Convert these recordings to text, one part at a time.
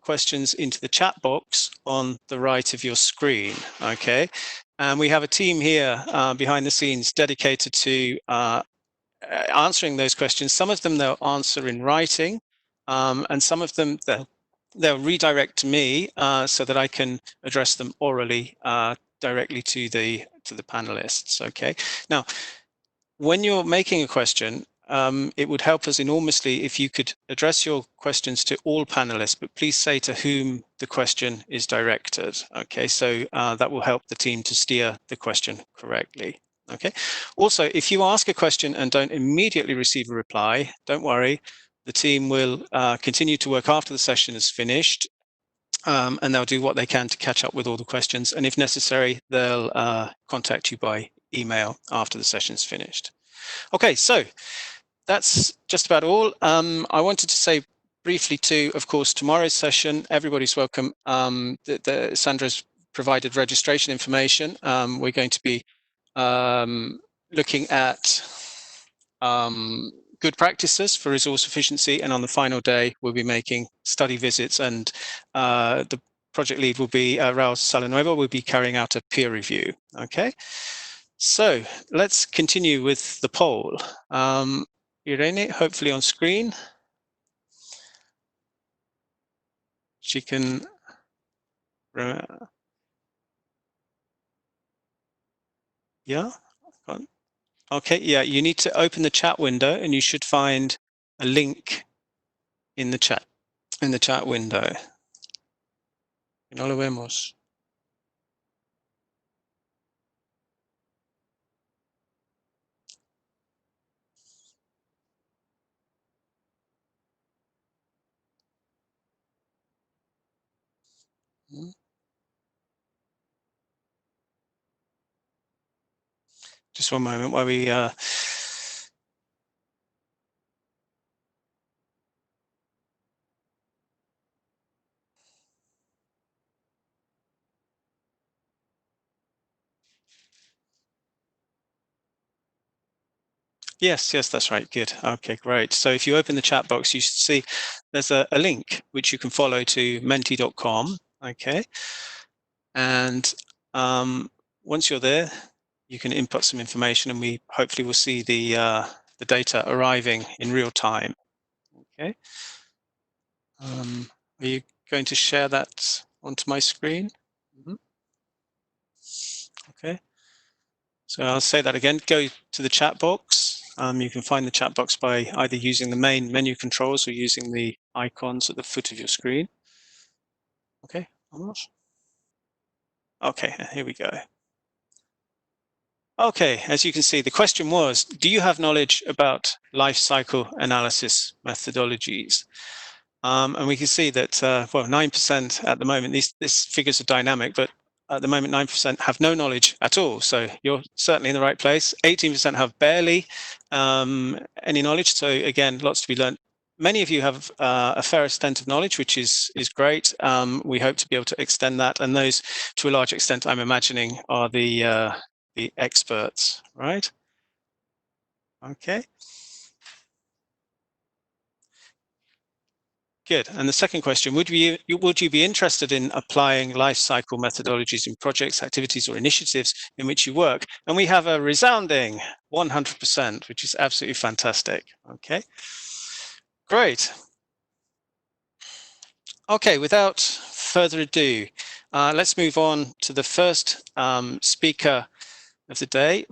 questions into the chat box on the right of your screen, okay? And we have a team here behind the scenes dedicated to answering those questions. Some of them they'll answer in writing, and some of them they'll redirect to me so that I can address them orally directly to the panelists, okay? Now, when you're making a question, it would help us enormously if you could address your questions to all panelists, but please say to whom the question is directed, okay? So that will help the team to steer the question correctly, okay? Also, if you ask a question and don't immediately receive a reply, don't worry, the team will continue to work after the session is finished, and they'll do what they can to catch up with all the questions, and if necessary, they'll contact you by email after the session's finished. Okay, so that's just about all. I wanted to say briefly too, of course, tomorrow's session, everybody's welcome. Sandra's provided registration information. We're going to be looking at good practices for resource efficiency, and on the final day, we'll be making study visits, and the project lead will be, Raul Salanueva, will be carrying out a peer review, okay? So let's continue with the poll. Irene, hopefully on screen. She can. Yeah. Okay. Yeah. You need to open the chat window, and you should find a link in the chat window. No lo vemos. Just one moment while we. Yes, that's right. Good. Okay, great. So if you open the chat box, you should see there's a link which you can follow to menti.com. Okay. And once you're there, you can input some information, and we hopefully will see the data arriving in real time. Okay. Are you going to share that onto my screen? Okay. So I'll say that again. Go to the chat box. You can find the chat box by either using the main menu controls or using the icons at the foot of your screen. Okay, almost. Okay, here we go. Okay, as you can see, the question was, do you have knowledge about life cycle analysis methodologies? And we can see that, well, 9% at the moment, these figures are dynamic, but at the moment, 9% have no knowledge at all. So you're certainly in the right place. 18% have barely any knowledge. So again, lots to be learned. Many of you have a fair extent of knowledge, which is great. We hope to be able to extend that. And those, to a large extent, I'm imagining, are the experts, right? Okay. Good. And the second question, would you be interested in applying life cycle methodologies in projects, activities, or initiatives in which you work? And we have a resounding 100%, which is absolutely fantastic. Okay, great. Okay, without further ado, let's move on to the first speaker of the day.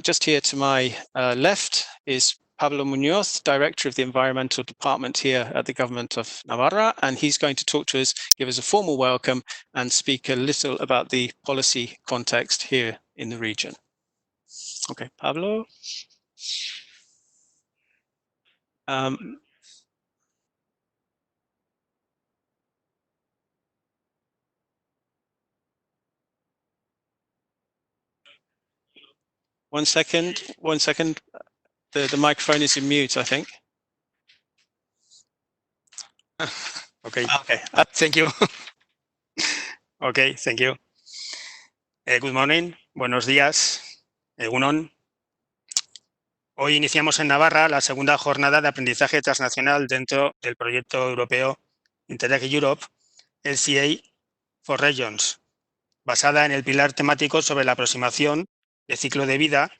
Just here to my left is Pablo Munoz, Director of the Environmental Department here at the Government of Navara, and he's going to talk to us, give us a formal welcome, and speak a little about the policy context here in the region. Okay, Pablo. One second. The microphone is in mute, I think. Okay. Thank you. Okay, thank you. Good morning. Buenos días. Egunon. Hoy iniciamos en Navarra la segunda jornada de aprendizaje transnacional dentro del proyecto europeo Interreg Europe, LCA4Regions, basada en el pilar temático sobre la aproximación de ciclo de vida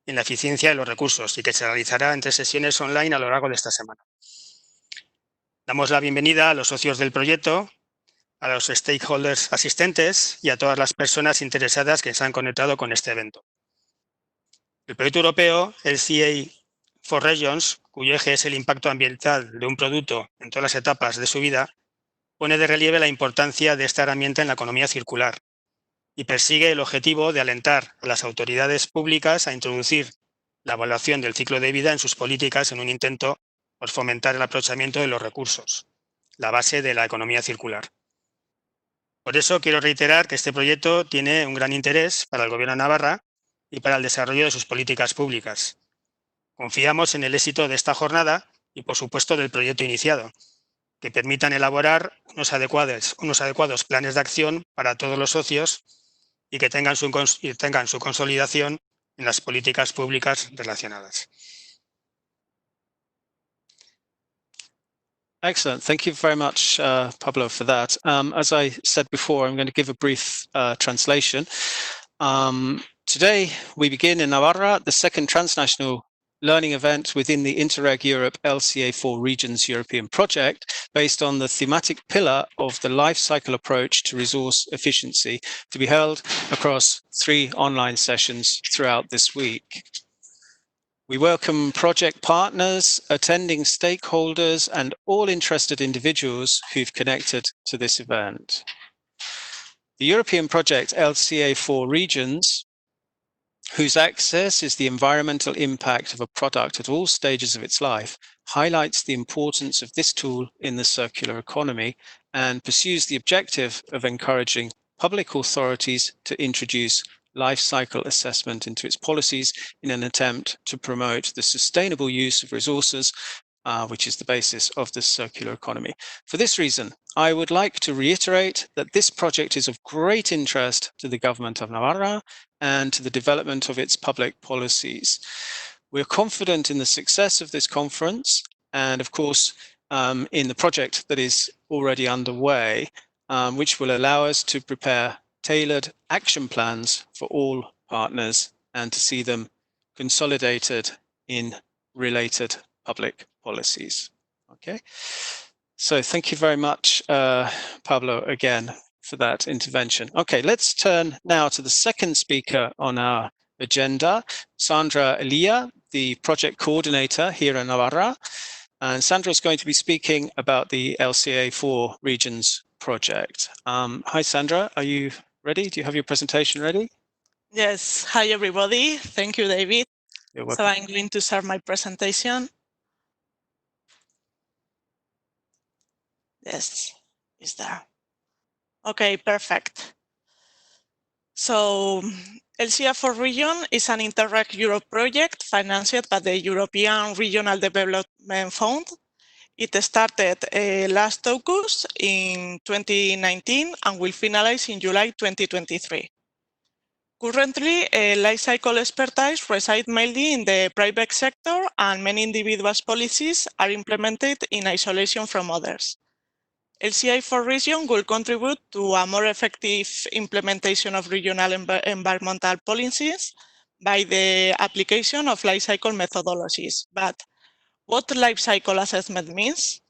en la eficiencia de los recursos y que se realizará en 3 sesiones online a lo largo de esta semana. Damos la bienvenida a los socios del proyecto, a los stakeholders asistentes y a todas las personas interesadas que se han conectado con este evento. El proyecto europeo, LCA4Regions, cuyo eje es el impacto ambiental de un producto en todas las etapas de su vida, pone de relieve la importancia de esta herramienta en la economía circular y persigue el objetivo de alentar a las autoridades públicas a introducir la evaluación del ciclo de vida en sus políticas en un intento por fomentar el aprovechamiento de los recursos, la base de la economía circular. Por eso quiero reiterar que este proyecto tiene un gran interés para el Gobierno de Navarra y para el desarrollo de sus políticas públicas. Confiamos en el éxito de esta jornada y, por supuesto, del proyecto iniciado, que permitan elaborar unos adecuados planes de acción para todos los socios y que tengan su consolidación en las políticas públicas relacionadas. Excellent. Thank you very much, Pablo, for that. As I said before, I'm going to give a brief translation. Today, we begin in Navara, the second transnational learning event within the Interreg Europe LCA4Regions European project, based on the thematic pillar of the life cycle approach to resource efficiency, to be held across 3 online sessions throughout this week. We welcome project partners, attending stakeholders, and all interested individuals who've connected to this event. The European project LCA4Regions, whose access is the environmental impact of a product at all stages of its life, highlights the importance of this tool in the circular economy and pursues the objective of encouraging public authorities to introduce life cycle assessment into its policies in an attempt to promote the sustainable use of resources, which is the basis of the circular economy. For this reason, I would like to reiterate that this project is of great interest to the government of Navara and to the development of its public policies. We're confident in the success of this conference and, of course, in the project that is already underway, which will allow us to prepare tailored action plans for all partners and to see them consolidated in related public policies. Okay, so thank you very much, Pablo, again for that intervention. Okay, let's turn now to the second speaker on our agenda, Sandra Elia, the project coordinator here in Navara. And Sandra is going to be speaking about the LCA4Regions project. Hi, Sandra, are you ready? Do you have your presentation ready? Yes. Hi, everybody. Thank you, David. You're welcome. So I'm going to start my presentation. Yes, is there. Okay, perfect. So LCA4Region is an Interreg Europe project financed by the European Regional Development Fund. It started last August in 2019 and will finalize in July 2023. Currently, lifecycle expertise resides mainly in the private sector, and many individuals' policies are implemented in isolation from others. LCA4Region will contribute to a more effective implementation of regional environmental policies by the application of lifecycle methodologies. But what lifecycle assessment means?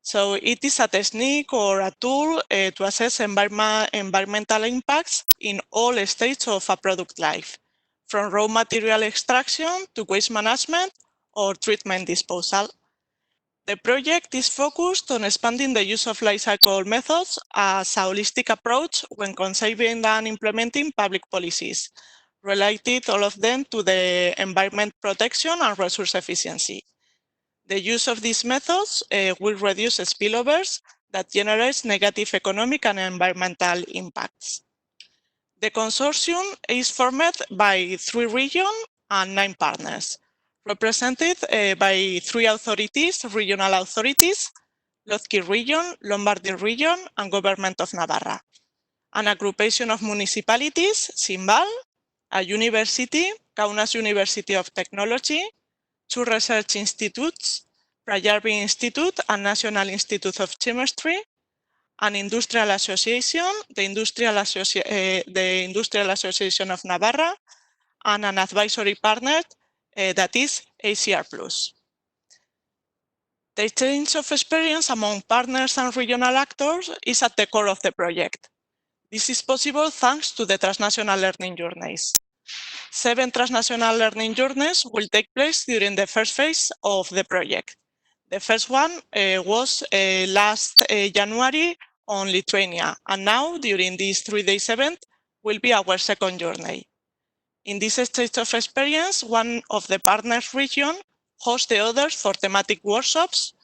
So it is a technique or a tool to assess environmental impacts in all stages of a product life, from raw material extraction to waste management or treatment disposal. The project is focused on expanding the use of lifecycle methods as a holistic approach when conceiving and implementing public policies, related all of them to the environment protection and resource efficiency. The use of these methods will reduce spillovers that generate negative economic and environmental impacts. The consortium is formed by 3 regions and 9 partners, represented by 3 authorities, regional authorities, Lozki region, Lombardy region, and Government of Navarra, an aggregation of municipalities, Simbal, a university, Kaunas University of Technology, 2 research institutes, Prajarvi Institute and National Institute of Chemistry, an industrial association, the Industrial Association of Navara, and an advisory partner that is ACR+. The exchange of experience among partners and regional actors is at the core of the project. This is possible thanks to the transnational learning journeys. 7 transnational learning journeys will take place during the first phase of the project. The first one was last January on Lithuania, and now during this 3 days event will be our second journey. In this exchange of experience, one of the partners region hosts the others for thematic workshops,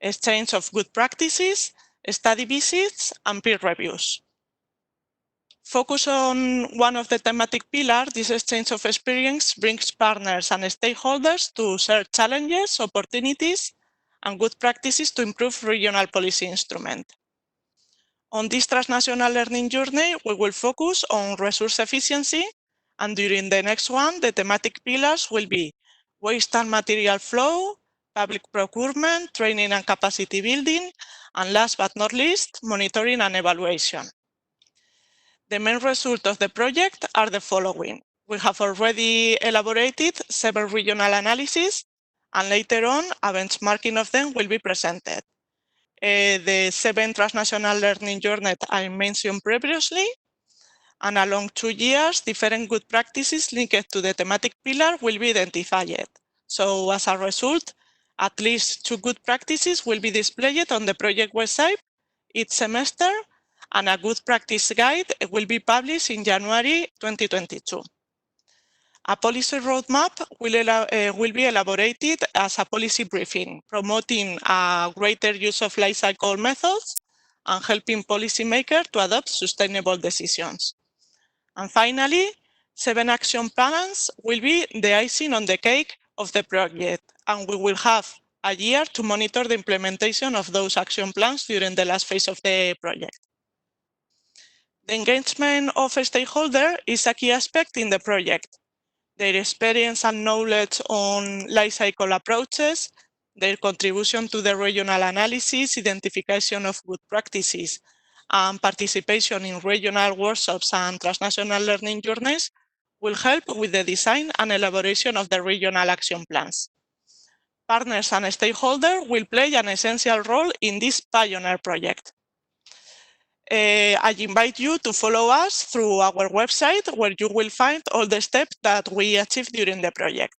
exchange of good practices, study visits, and peer reviews. Focus on one of the thematic pillars, this exchange of experience brings partners and stakeholders to share challenges, opportunities, and good practices to improve regional policy instrument. On this transnational learning journey, we will focus on resource efficiency, and during the next one, the thematic pillars will be waste and material flow, public procurement, training and capacity building, and last but not least, monitoring and evaluation. The main result of the project are the following. We have already elaborated 7 regional analyses, and later on, a benchmarking of them will be presented. The 7 transnational learning journeys I mentioned previously, and along 2 years, different good practices linked to the thematic pillar will be identified. So as a result, at least 2 good practices will be displayed on the project website each semester, and a good practice guide will be published in January 2022. A policy roadmap will be elaborated as a policy briefing, promoting a greater use of lifecycle methods and helping policymakers to adopt sustainable decisions. And finally, 7 action plans will be the icing on the cake of the project, and we will have a year to monitor the implementation of those action plans during the last phase of the project. The engagement of stakeholders is a key aspect in the project. Their experience and knowledge on life cycle approaches, their contribution to the regional analysis, identification of good practices, and participation in regional workshops and transnational learning journeys will help with the design and elaboration of the regional action plans. Partners and stakeholders will play an essential role in this pioneer project. I invite you to follow us through our website, where you will find all the steps that we achieved during the project.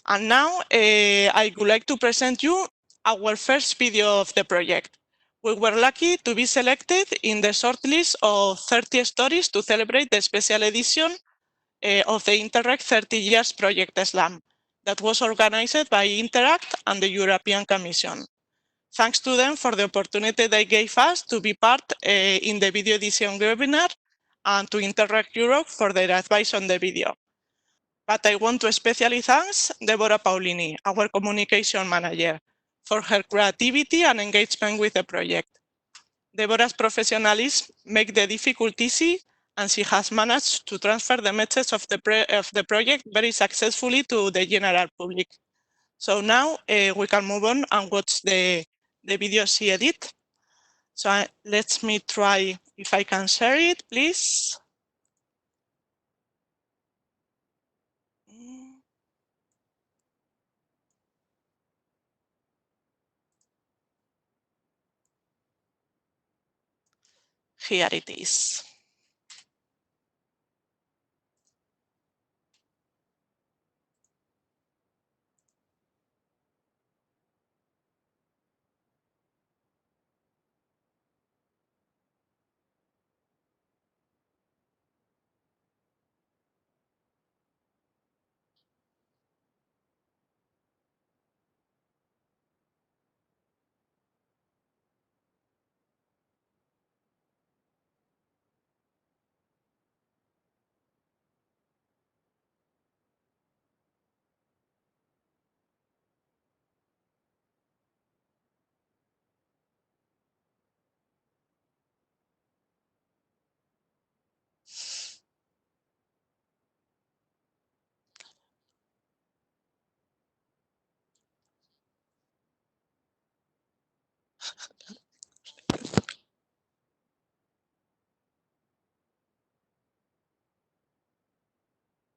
And now I would like to present you our first video of the project. We were lucky to be selected in the shortlist of 30 stories to celebrate the special edition of the Interreg 30 Years Project Slam that was organized by Interact and the European Commission. Thanks to them for the opportunity they gave us to be part in the video edition webinar, and to Interreg Europe for their advice on the video. But I want to especially thank Deborah Paolini, our communication manager, for her creativity and engagement with the project. Deborah's professionalism makes the difficult easy, and she has managed to transfer the message of the project very successfully to the general public. So now we can move on and watch the video she edited. So let me try if I can share it, please. Here it is.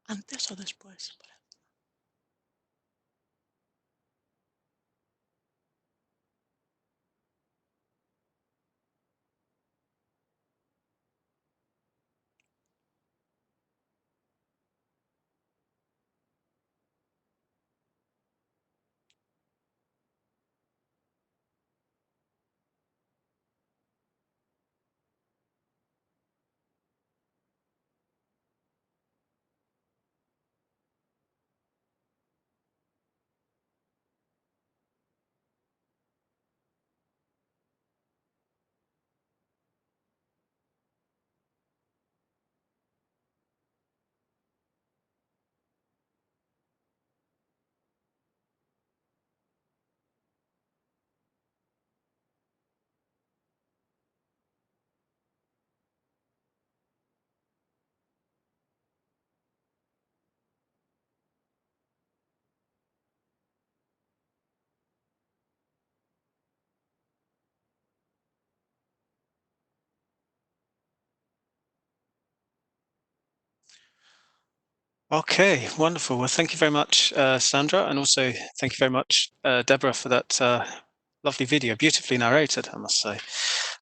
¿Antes o después? Okay, wonderful. Well, thank you very much, Sandra, and also thank you very much, Deborah, for that lovely video, beautifully narrated, I must say,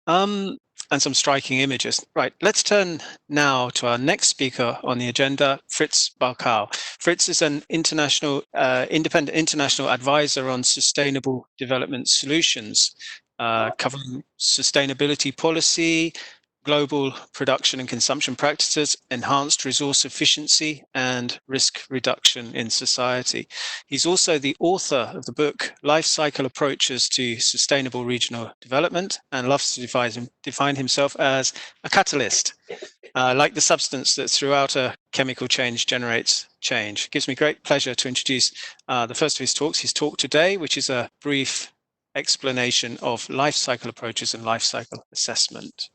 and some striking images. Right, let's turn now to our next speaker on the agenda, Fritz Barca. Fritz is an independent international advisor on sustainable development solutions, covering sustainability policy, global production and consumption practices, enhanced resource efficiency, and risk reduction in society. He's also the author of the book Lifecycle Approaches to Sustainable Regional Development, and loves to define himself as a catalyst, like the substance that throughout a chemical change generates change. It gives me great pleasure to introduce the first of his talks, his talk today, which is a brief explanation of life cycle approaches and life cycle assessment.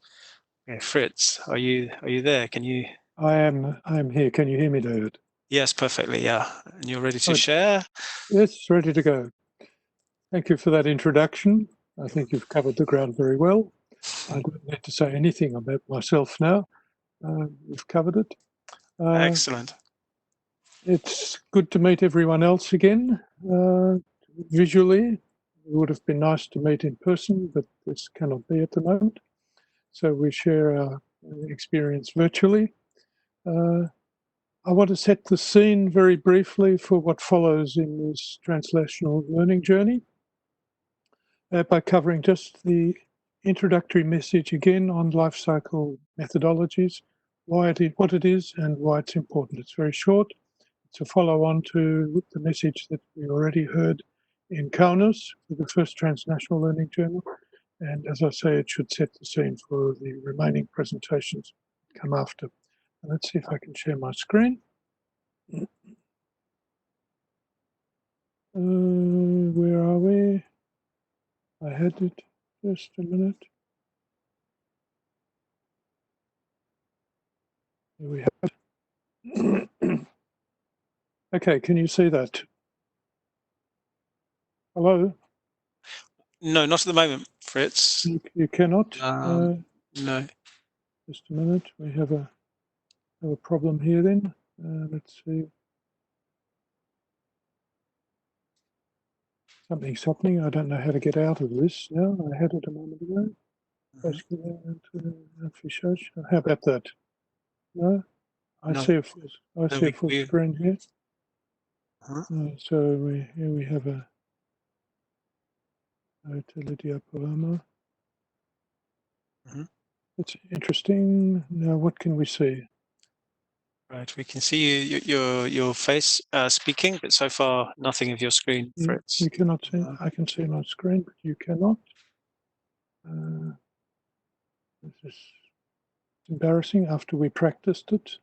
Okay, Fritz, are you there? Can you? I am here. Can you hear me, David? Yes, perfectly. Yeah, and you're ready to Right. share? Yes, ready to go. Thank you for that introduction. I think you've covered the ground very well. I don't need to say anything about myself now. You've covered it. Excellent. It's good to meet everyone else again. Visually, it would have been nice to meet in person, but this cannot be at the moment. So we share our experience virtually. I want to set the scene very briefly for what follows in this transnational learning journey by covering just the introductory message again on life cycle methodologies, what it is and why it's important. It's very short. It's a follow-on to the message that we already heard in Kaunas for the first transnational learning journal. And as I say, it should set the scene for the remaining presentations that come after. And let's see if I can share my screen. Where are we? I had it. Just a minute. Here we have it. Okay, can you see that? Hello? No, not at the moment, Fritz. You cannot? No. Just a minute. We have a problem here then. Let's see. Something's happening. I don't know how to get out of this now. I had it a moment ago. How about that? No? I see a full screen here. So here we have a utility Paloma. It's interesting. Now what can we see? Right, we can see your face speaking, but so far nothing of your screen, Fritz. You cannot see. I can see my screen, but you cannot. This is embarrassing after we practiced it.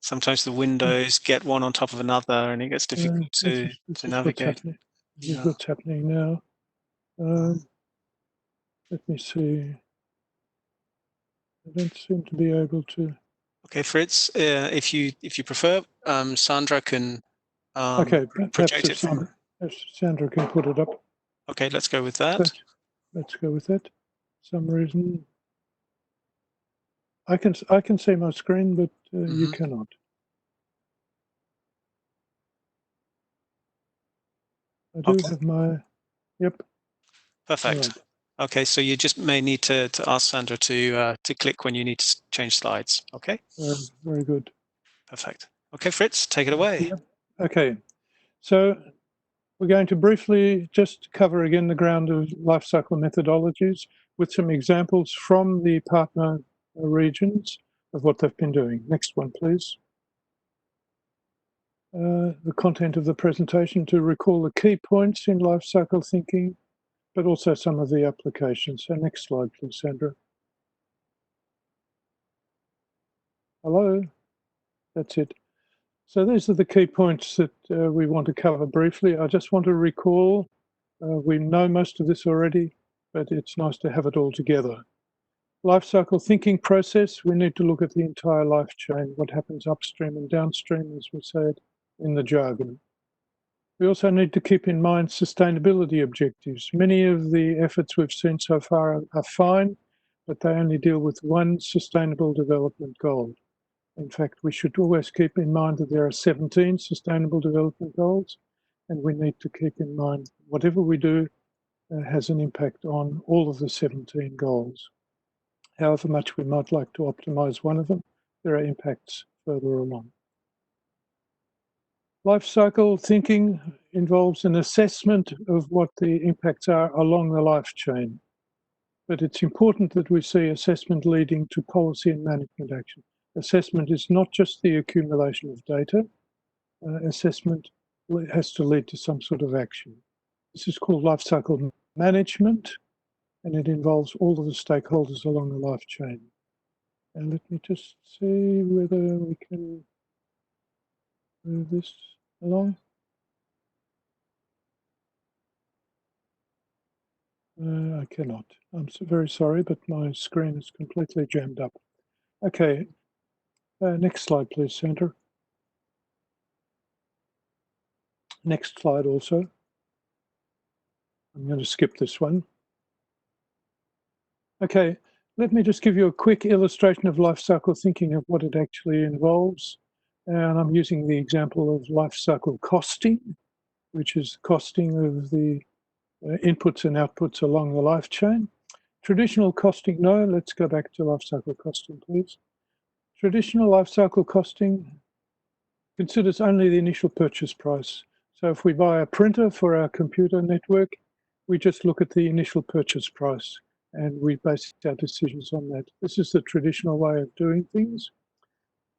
Sometimes the windows get one on top of another, and it gets difficult to navigate. This is what's happening now. Let me see. I don't seem to be able to. Okay, Fritz, if you prefer, Sandra can okay, project it from. Sandra can put it up. Okay, let's go with that. Let's go with that. For some reason, I can see my screen, but you cannot. I do have my, yep. Perfect. Right. Okay, so you just may need to ask Sandra to click when you need to change slides. Okay. Very good. Perfect. Okay, Fritz, take it away. Yep. Okay, so we're going to briefly just cover again the ground of lifecycle methodologies with some examples from the partner regions of what they've been doing. Next one, please. The content of the presentation to recall the key points in lifecycle thinking, but also some of the applications. So next slide, please, Sandra. Hello, that's it. So these are the key points that we want to cover briefly. I just want to recall, we know most of this already, but it's nice to have it all together. Lifecycle thinking process, we need to look at the entire life chain, what happens upstream and downstream, as we say it in the jargon. We also need to keep in mind sustainability objectives. Many of the efforts we've seen so far are fine, but they only deal with one sustainable development goal. In fact, we should always keep in mind that there are 17 sustainable development goals, and we need to keep in mind whatever we do has an impact on all of the 17 goals. However much we might like to optimize one of them, there are impacts further along. Life cycle thinking involves an assessment of what the impacts are along the life chain. But it's important that we see assessment leading to policy and management action. Assessment is not just the accumulation of data. Assessment has to lead to some sort of action. This is called lifecycle management, and it involves all of the stakeholders along the life chain. And let me just see whether we can move this along. I cannot. I'm very sorry, but my screen is completely jammed up. Okay, next slide, please, Sandra. Next slide also. I'm going to skip this one. Okay, let me just give you a quick illustration of life cycle thinking of what it actually involves. And I'm using the example of life cycle costing, which is costing of the inputs and outputs along the life chain. Traditional costing, no, let's go back to life cycle costing, please. Traditional life cycle costing considers only the initial purchase price. So if we buy a printer for our computer network, we just look at the initial purchase price and we base our decisions on that. This is the traditional way of doing things.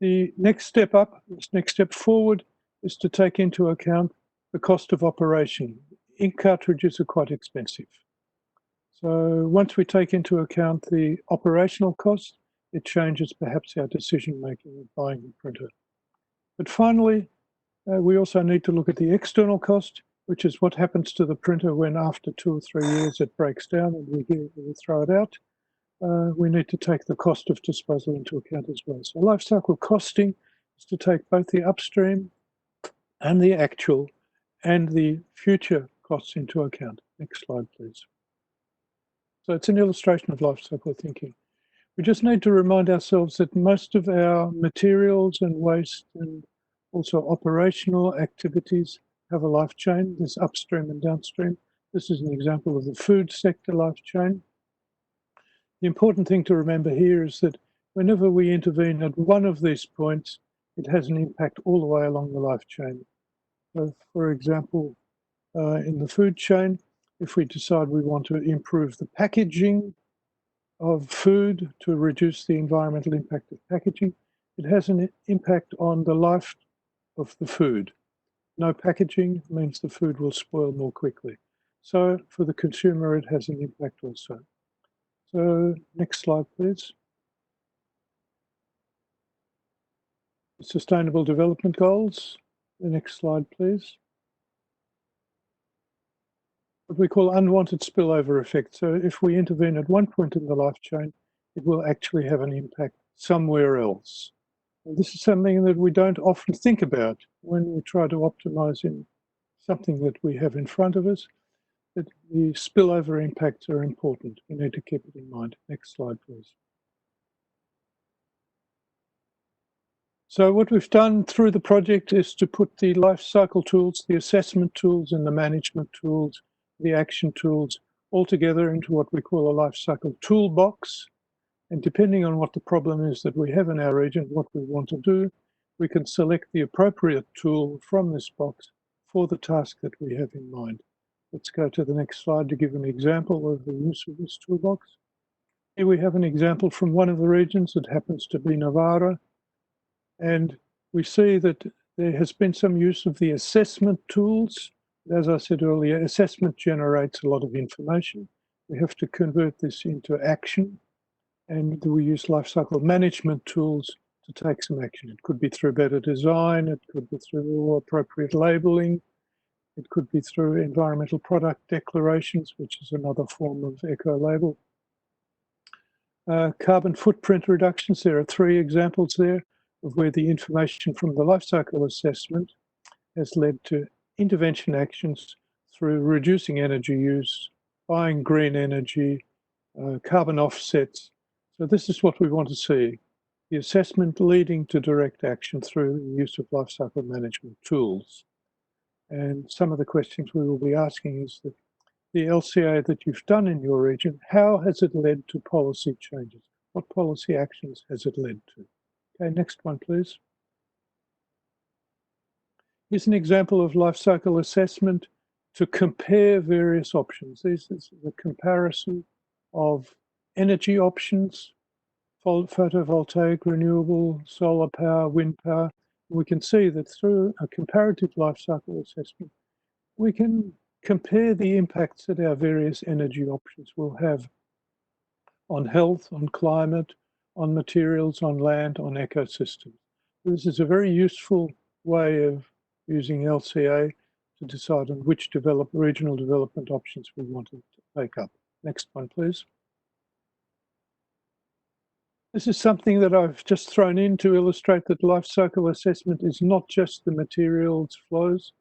The next step up, this next step forward, is to take into account the cost of operation. Ink cartridges are quite expensive. So once we take into account the operational cost, it changes perhaps our decision making of buying the printer. But finally, we also need to look at the external cost, which is what happens to the printer when after 2 or 3 years it breaks down and we throw it out. We need to take the cost of disposal into account as well. So life cycle costing is to take both the upstream and the actual and the future costs into account. Next slide, please. So it's an illustration of life cycle thinking. We just need to remind ourselves that most of our materials and waste and also operational activities have a life chain. There's upstream and downstream. This is an example of the food sector life chain. The important thing to remember here is that whenever we intervene at one of these points, it has an impact all the way along the life chain. So for example, in the food chain, if we decide we want to improve the packaging of food to reduce the environmental impact of packaging, it has an impact on the life of the food. No packaging means the food will spoil more quickly. So for the consumer, it has an impact also. So next slide, please. Sustainable Development Goals. The next slide, please. What we call unwanted spillover effect. So if we intervene at one point in the life chain, it will actually have an impact somewhere else. And this is something that we don't often think about when we try to optimize in something that we have in front of us. that the spillover impacts are important. We need to keep it in mind. Next slide, please. So what we've done through the project is to put the life cycle tools, the assessment tools and the management tools, the action tools, all together into what we call a life cycle toolbox. And depending on what the problem is that we have in our region, what we want to do, we can select the appropriate tool from this box for the task that we have in mind. Let's go to the next slide to give an example of the use of this toolbox. Here we have an example from one of the regions. It happens to be Navara. And we see that there has been some use of the assessment tools. As I said earlier, assessment generates a lot of information. We have to convert this into action, and we use lifecycle management tools to take some action. It could be through better design, it could be through appropriate labeling, it could be through environmental product declarations, which is another form of eco-label. Carbon footprint reductions, there are 3 examples there of where the information from the life cycle assessment has led to intervention actions through reducing energy use, buying green energy, carbon offsets. So this is what we want to see, the assessment leading to direct action through the use of life cycle management tools. And some of the questions we will be asking is that the LCA that you've done in your region, how has it led to policy changes? What policy actions has it led to? Okay, next one, please. Here's an example of life cycle assessment to compare various options. This is the comparison of energy options, photovoltaic, renewable, solar power, wind power. We can see that through a comparative life cycle assessment, we can compare the impacts that our various energy options will have on health, on climate, on materials, on land, on ecosystems. This is a very useful way of using LCA to decide on which regional development options we want to take up. Next one, please. This is something that I've just thrown in to illustrate that life cycle assessment is not just the materials flows.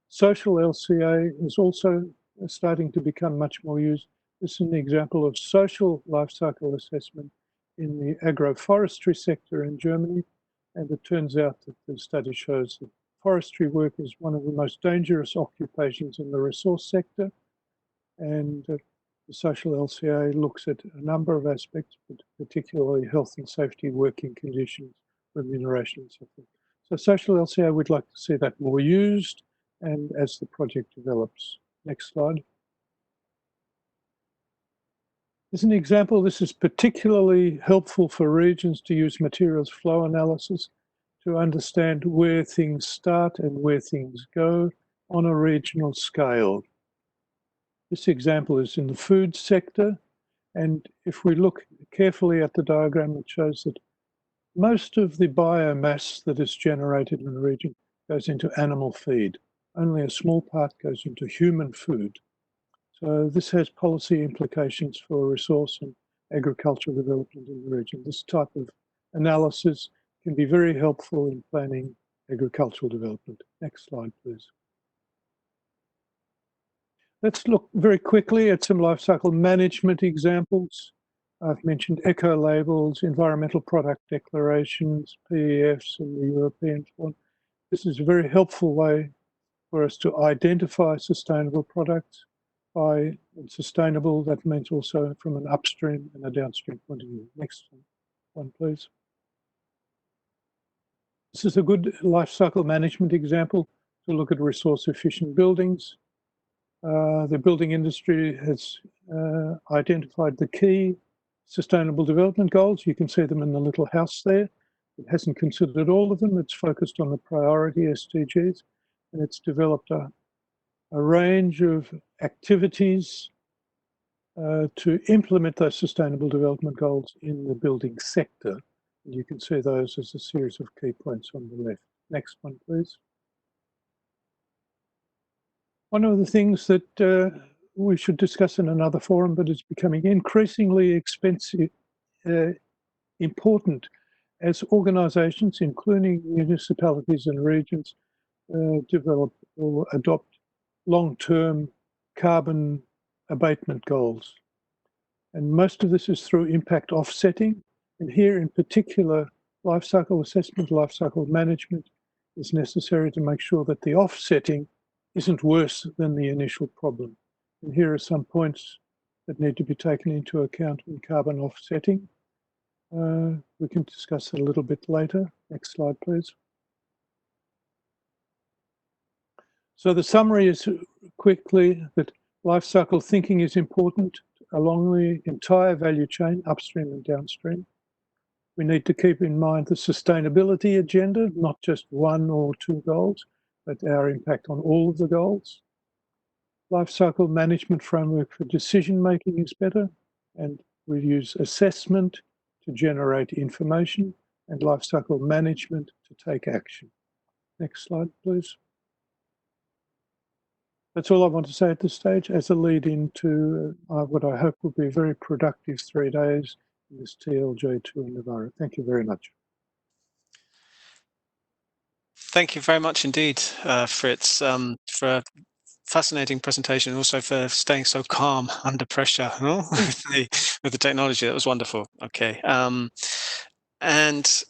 Social LCA is also starting to become much more used. This is an example of social life cycle assessment in the agroforestry sector in Germany. And it turns out that the study shows that forestry work is one of the most dangerous occupations in the resource sector. And the social LCA looks at a number of aspects, but particularly health and safety, working conditions, remuneration, and so forth. So social LCA, we'd like to see that more used and as the project develops. Next slide. As an example, this is particularly helpful for regions to use materials flow analysis to understand where things start and where things go on a regional scale. This example is in the food sector, and if we look carefully at the diagram, it shows that most of the biomass that is generated in the region goes into animal feed. Only a small part goes into human food. So this has policy implications for resource and agricultural development in the region. This type of analysis can be very helpful in planning agricultural development. Next slide, please. Let's look very quickly at some life cycle management examples. I've mentioned eco labels, environmental product declarations, PEFs, and the European one. This is a very helpful way for us to identify sustainable products. By sustainable, that means also from an upstream and a downstream point of view. Next one, please. This is a good life cycle management example to look at resource efficient buildings. The building industry has identified the key sustainable development goals. You can see them in the little house there. It hasn't considered all of them. It's focused on the priority SDGs, and it's developed a range of activities to implement those sustainable development goals in the building sector. And you can see those as a series of key points on the left. Next one, please. One of the things that we should discuss in another forum, but it's becoming increasingly important as organisations, including municipalities and regions, develop or adopt long-term carbon abatement goals. And most of this is through impact offsetting. And here in particular, life cycle assessment, life cycle management is necessary to make sure that the offsetting isn't worse than the initial problem. And here are some points that need to be taken into account in carbon offsetting. We can discuss it a little bit later. Next slide, please. So the summary is quickly that life cycle thinking is important along the entire value chain, upstream and downstream. We need to keep in mind the sustainability agenda, not just one or two goals, but our impact on all of the goals. Life cycle management framework for decision making is better, and we use assessment to generate information and life cycle management to take action. Next slide, please. That's all I want to say at this stage as a lead into what I hope will be a very productive 3 days in this TLJ2 in Navara. Thank you very much. Thank you very much indeed, Fritz, for a fascinating presentation, and also for staying so calm under pressure with the technology. That was wonderful. Okay. And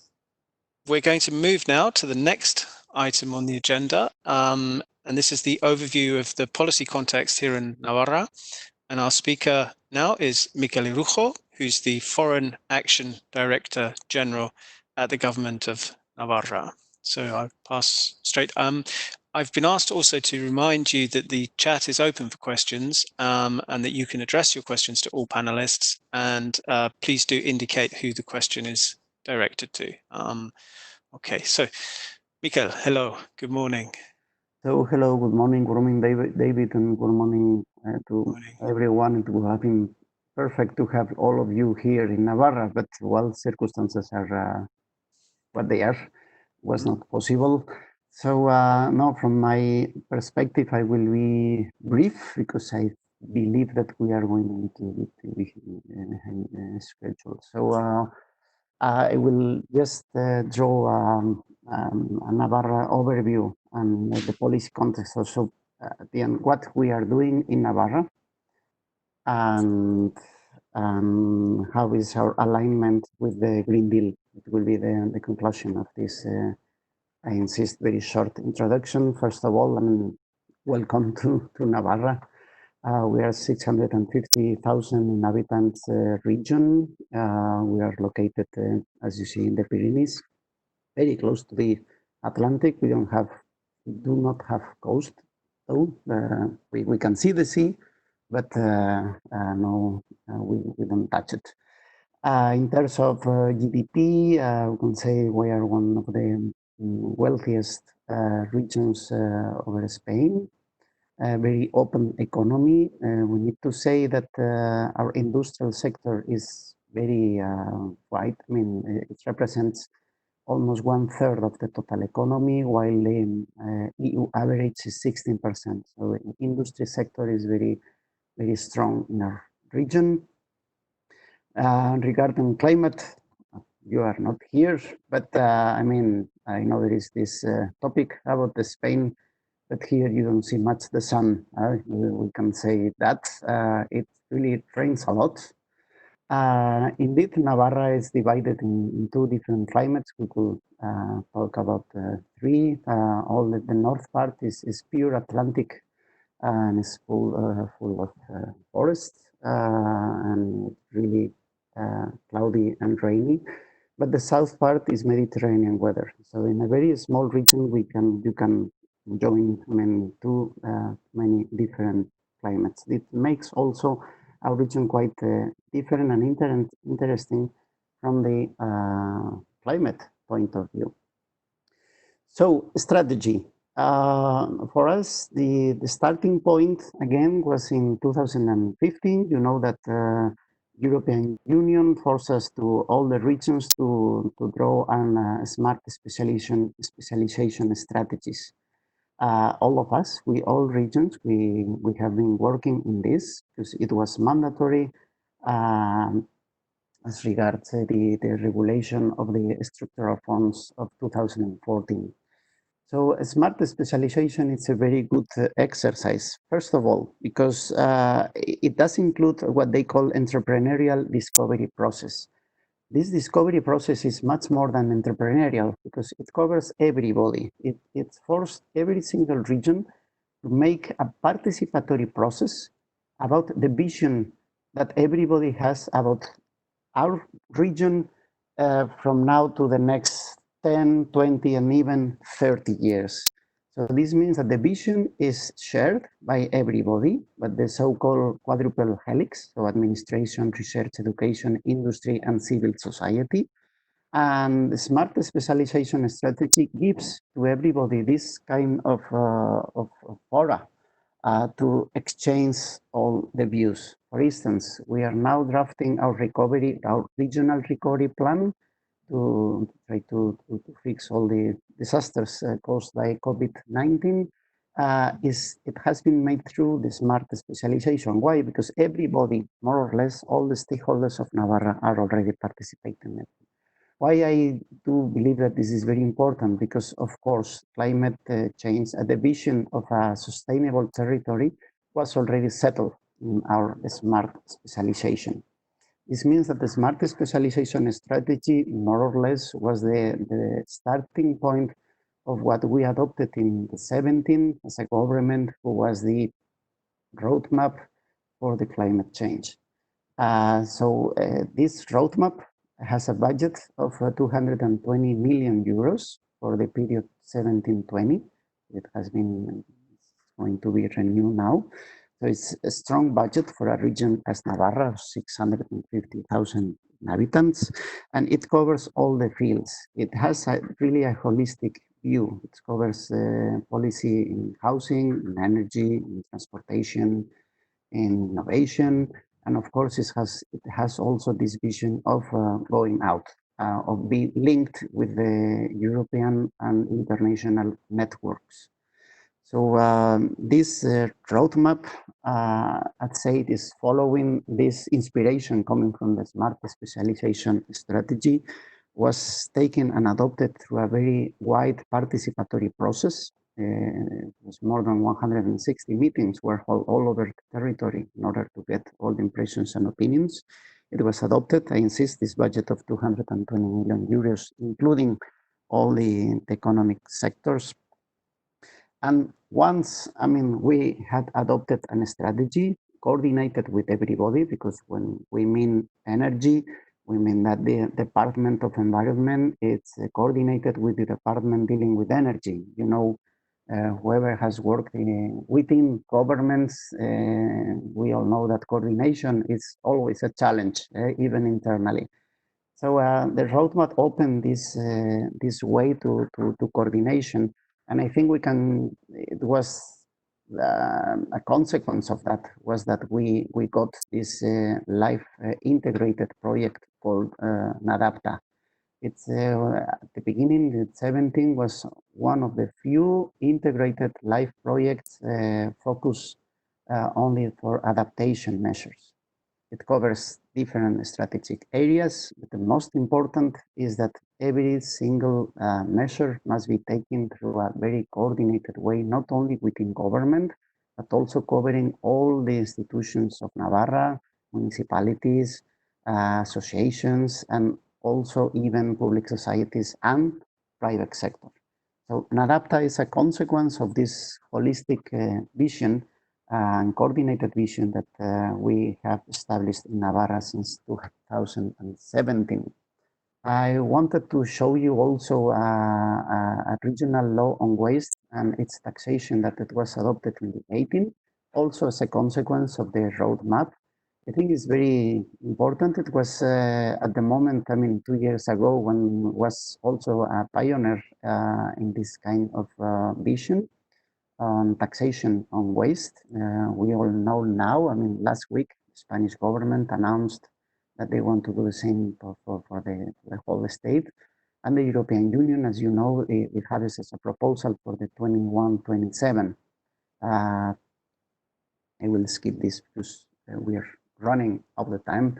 we're going to move now to the next item on the agenda. And this is the overview of the policy context here in Navara. And our speaker now is Miquel Irujo, who's the Foreign Action Director General at the Government of Navarra. So I'll pass straight. I've been asked also to remind you that the chat is open for questions and that you can address your questions to all panelists. And please do indicate who the question is directed to. Okay, so Miquel, hello, good morning. So hello, good morning, David, and good morning to everyone. It would have been perfect to have all of you here in Navarra, but well, circumstances are what they are, was not possible. So now from my perspective, I will be brief because I believe that we are going to be scheduled. So I will just draw a Navarra overview and the policy context also at the end, what we are doing in Navarra and how is our alignment with the Green Deal. It will be the conclusion of this, I insist, very short introduction. First of all, welcome to Navarra. We are 650,000 inhabitants region. We are located, as you see, in the Pyrenees, very close to the Atlantic. We do not have coast, though. We can see the sea, but no, we don't touch it. In terms of GDP, we can say we are one of the wealthiest regions over Spain. Very open economy. We need to say that our industrial sector is very wide. I mean, it represents almost 1/3 of the total economy, while the EU average is 16%. So the industry sector is very, very strong in our region. Regarding climate, you are not here, but I mean, I know there is this topic about the Spain, but here you don't see much the sun. We can say that it really rains a lot. Indeed, Navarra is divided in two different climates. We could talk about three. All the north part is pure Atlantic and is full of forests and really cloudy and rainy. But the south part is Mediterranean weather. So in a very small region, you can join two many different climates. It makes also our region quite different and interesting from the climate point of view. So strategy. For us, the starting point again was in 2015. You know that European Union forced us to all the regions to draw on smart specialization strategies. All of us, all regions, we have been working in this because it was mandatory as regards the regulation of the structural funds of 2014. So smart specialization is a very good exercise. First of all, because it does include what they call entrepreneurial discovery process. This discovery process is much more than entrepreneurial because it covers everybody. It forced every single region to make a participatory process about the vision that everybody has about our region from now to the next 10, 20, and even 30 years. So this means that the vision is shared by everybody, but the so-called quadruple helix, so administration, research, education, industry, and civil society. And the smart specialization strategy gives to everybody this kind of fora to exchange all the views. For instance, we are now drafting our regional recovery plan to try to fix all the disasters caused by COVID-19. It has been made through the smart specialization. Why? Because everybody, more or less, all the stakeholders of Navarra are already participating in it. Why I do believe that this is very important, because of course climate change, the vision of a sustainable territory was already settled in our smart specialization. This means that the smart specialization strategy more or less was the starting point of what we adopted in the 17 as a government, who was the roadmap for the climate change. This roadmap has a budget of 220 million euros for the period 17-20. It has been going to be renewed now. So it's a strong budget for a region as Navarra, 650,000 inhabitants, and it covers all the fields. It has really a holistic view. It covers policy in housing, in energy, in transportation, in innovation, and of course it has also this vision of going out, of being linked with the European and international networks. So this roadmap, I'd say, it is following this inspiration coming from the smart specialization strategy, was taken and adopted through a very wide participatory process. It was more than 160 meetings were all over the territory in order to get all the impressions and opinions. It was adopted, I insist, this budget of 220 million euros, including all the economic sectors. And once, we had adopted a strategy coordinated with everybody, because when we mean energy, we mean that the Department of Environment is coordinated with the department dealing with energy. You know, whoever has worked within governments, we all know that coordination is always a challenge, even internally. So the roadmap opened this way to coordination, and I think it was a consequence of that was that we got this live integrated project called NADAPTA. It's at the beginning, the 17 was one of the few integrated live projects focused only for adaptation measures. It covers different strategic areas, but the most important is that every single measure must be taken through a very coordinated way, not only within government, but also covering all the institutions of Navarra, municipalities, associations, and also even public societies and private sector. So NADAPTA is a consequence of this holistic vision and coordinated vision that we have established in Navarra since 2017. I wanted to show you also a regional law on waste and its taxation that it was adopted in 2018, also as a consequence of the roadmap. I think it's very important. It was at the moment, 2 years ago, when was also a pioneer in this kind of vision on taxation on waste. We all know now, last week, the Spanish government announced that they want to do the same for the whole state. And the European Union, as you know, it has as a proposal for the 21-27. I will skip this because we are running out of time.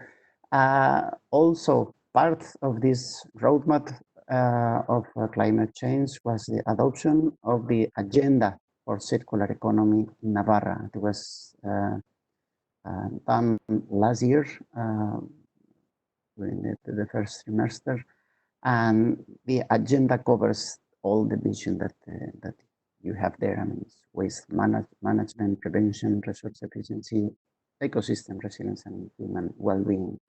Also, part of this roadmap of climate change was the adoption of the agenda for circular economy in Navara. It was done last year during the first trimester, and the agenda covers all the vision that you have there. I mean, it's waste management, prevention, resource efficiency, ecosystem resilience, and human well-being.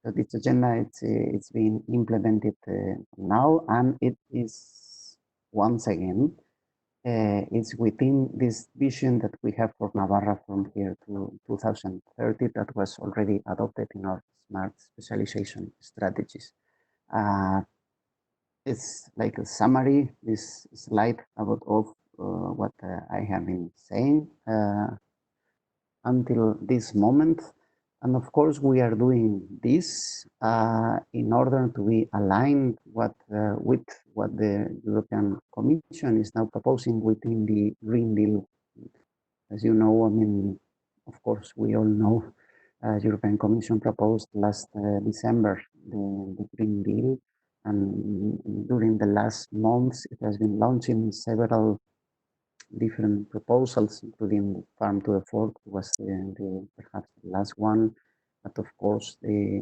So this agenda, it's being implemented now, and it is once again, it's within this vision that we have for Navarra from here to 2030 that was already adopted in our smart specialization strategies. It's like a summary, this slide about all what I have been saying until this moment. And of course, we are doing this in order to be aligned with what the European Commission is now proposing within the Green Deal. As you know, I mean, of course, we all know European Commission proposed last December the Green Deal. And during the last months, it has been launching several different proposals, including Farm to the Fork was perhaps the last one, but of course the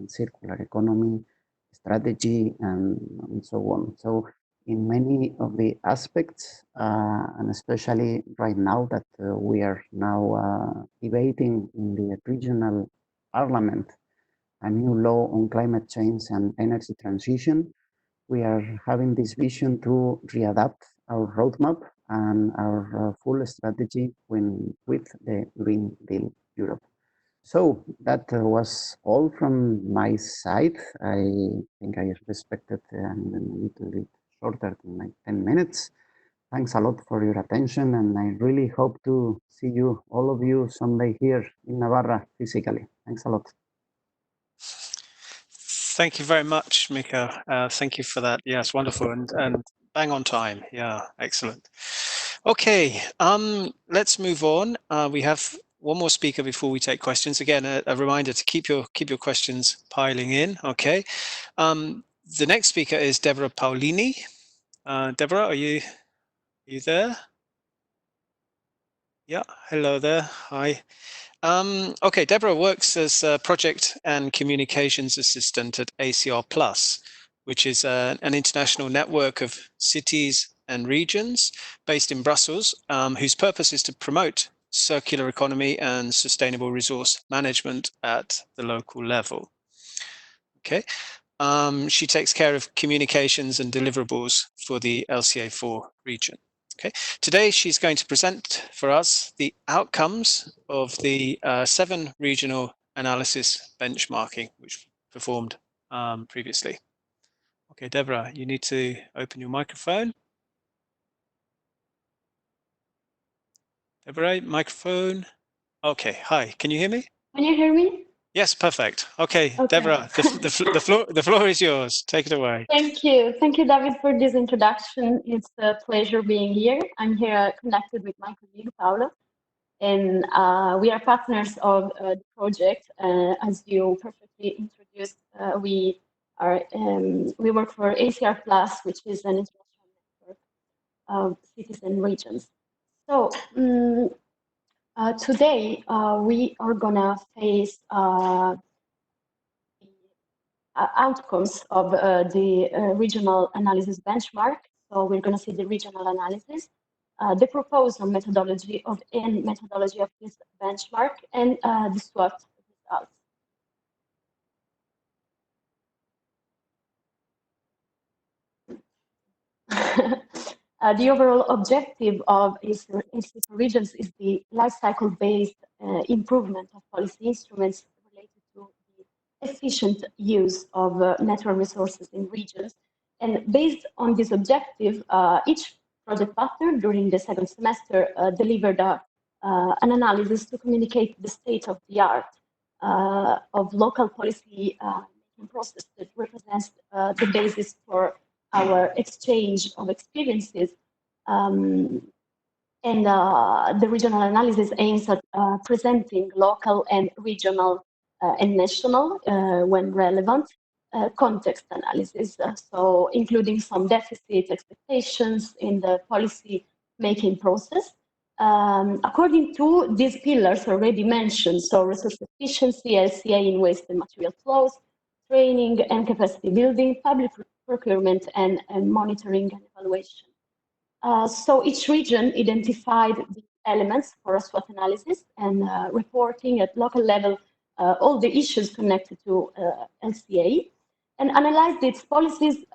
circular economy strategy and so on. So in many of the aspects, and especially right now that we are now debating in the regional parliament a new law on climate change and energy transition, we are having this vision to readapt our roadmap and our full strategy with the Green Deal Europe. So that was all from my side. I think I respected and a little bit shorter than my 10 minutes. Thanks a lot for your attention, and I really hope to see you, all of you, someday here in Navarra physically. Thanks a lot. Thank you very much, Mika. Thank you for that. Yes, wonderful and bang on time. Yeah, excellent. Okay, let's move on. We have one more speaker before we take questions. Again, a reminder to keep your questions piling in. Okay. The next speaker is Deborah Paolini. Deborah, are you there? Yeah. Hello there. Hi. Okay, Deborah works as a project and communications assistant at ACR+, which is an international network of cities and regions based in Brussels, whose purpose is to promote circular economy and sustainable resource management at the local level. Okay, she takes care of communications and deliverables for the LCA4 region. Okay, today she's going to present for us the outcomes of the 7 regional analysis benchmarking, which performed previously. Okay, Deborah, you need to open your microphone. Deborah, microphone. Okay, hi, can you hear me? Can you hear me? Yes, perfect. Okay. Deborah, the floor is yours. Take it away. Thank you, David, for this introduction. It's a pleasure being here. I'm here connected with my colleague Paolo, and we are partners of the project. As you perfectly introduced, we work for ACR+, which is an international network of cities and regions. So today we are gonna face outcomes of the regional analysis benchmark. So we're going to see the regional analysis, the proposal methodology of this benchmark, and the SWOT results. The overall objective of LCA4Regions is the lifecycle-based improvement of policy instruments related to the efficient use of natural resources in regions. And based on this objective, each project partner during the second semester delivered an analysis to communicate the state of the art of local policy process that represents the basis for our exchange of experiences. And the regional analysis aims at presenting local and regional and national, when relevant, context analysis, so including some deficit expectations in the policy making process. According to these pillars already mentioned, so resource efficiency, LCA in waste and material flows, training and capacity building, public procurement, and monitoring and evaluation. So each region identified the elements for a SWOT analysis and reporting at local level all the issues connected to LCA, and analyzed its policies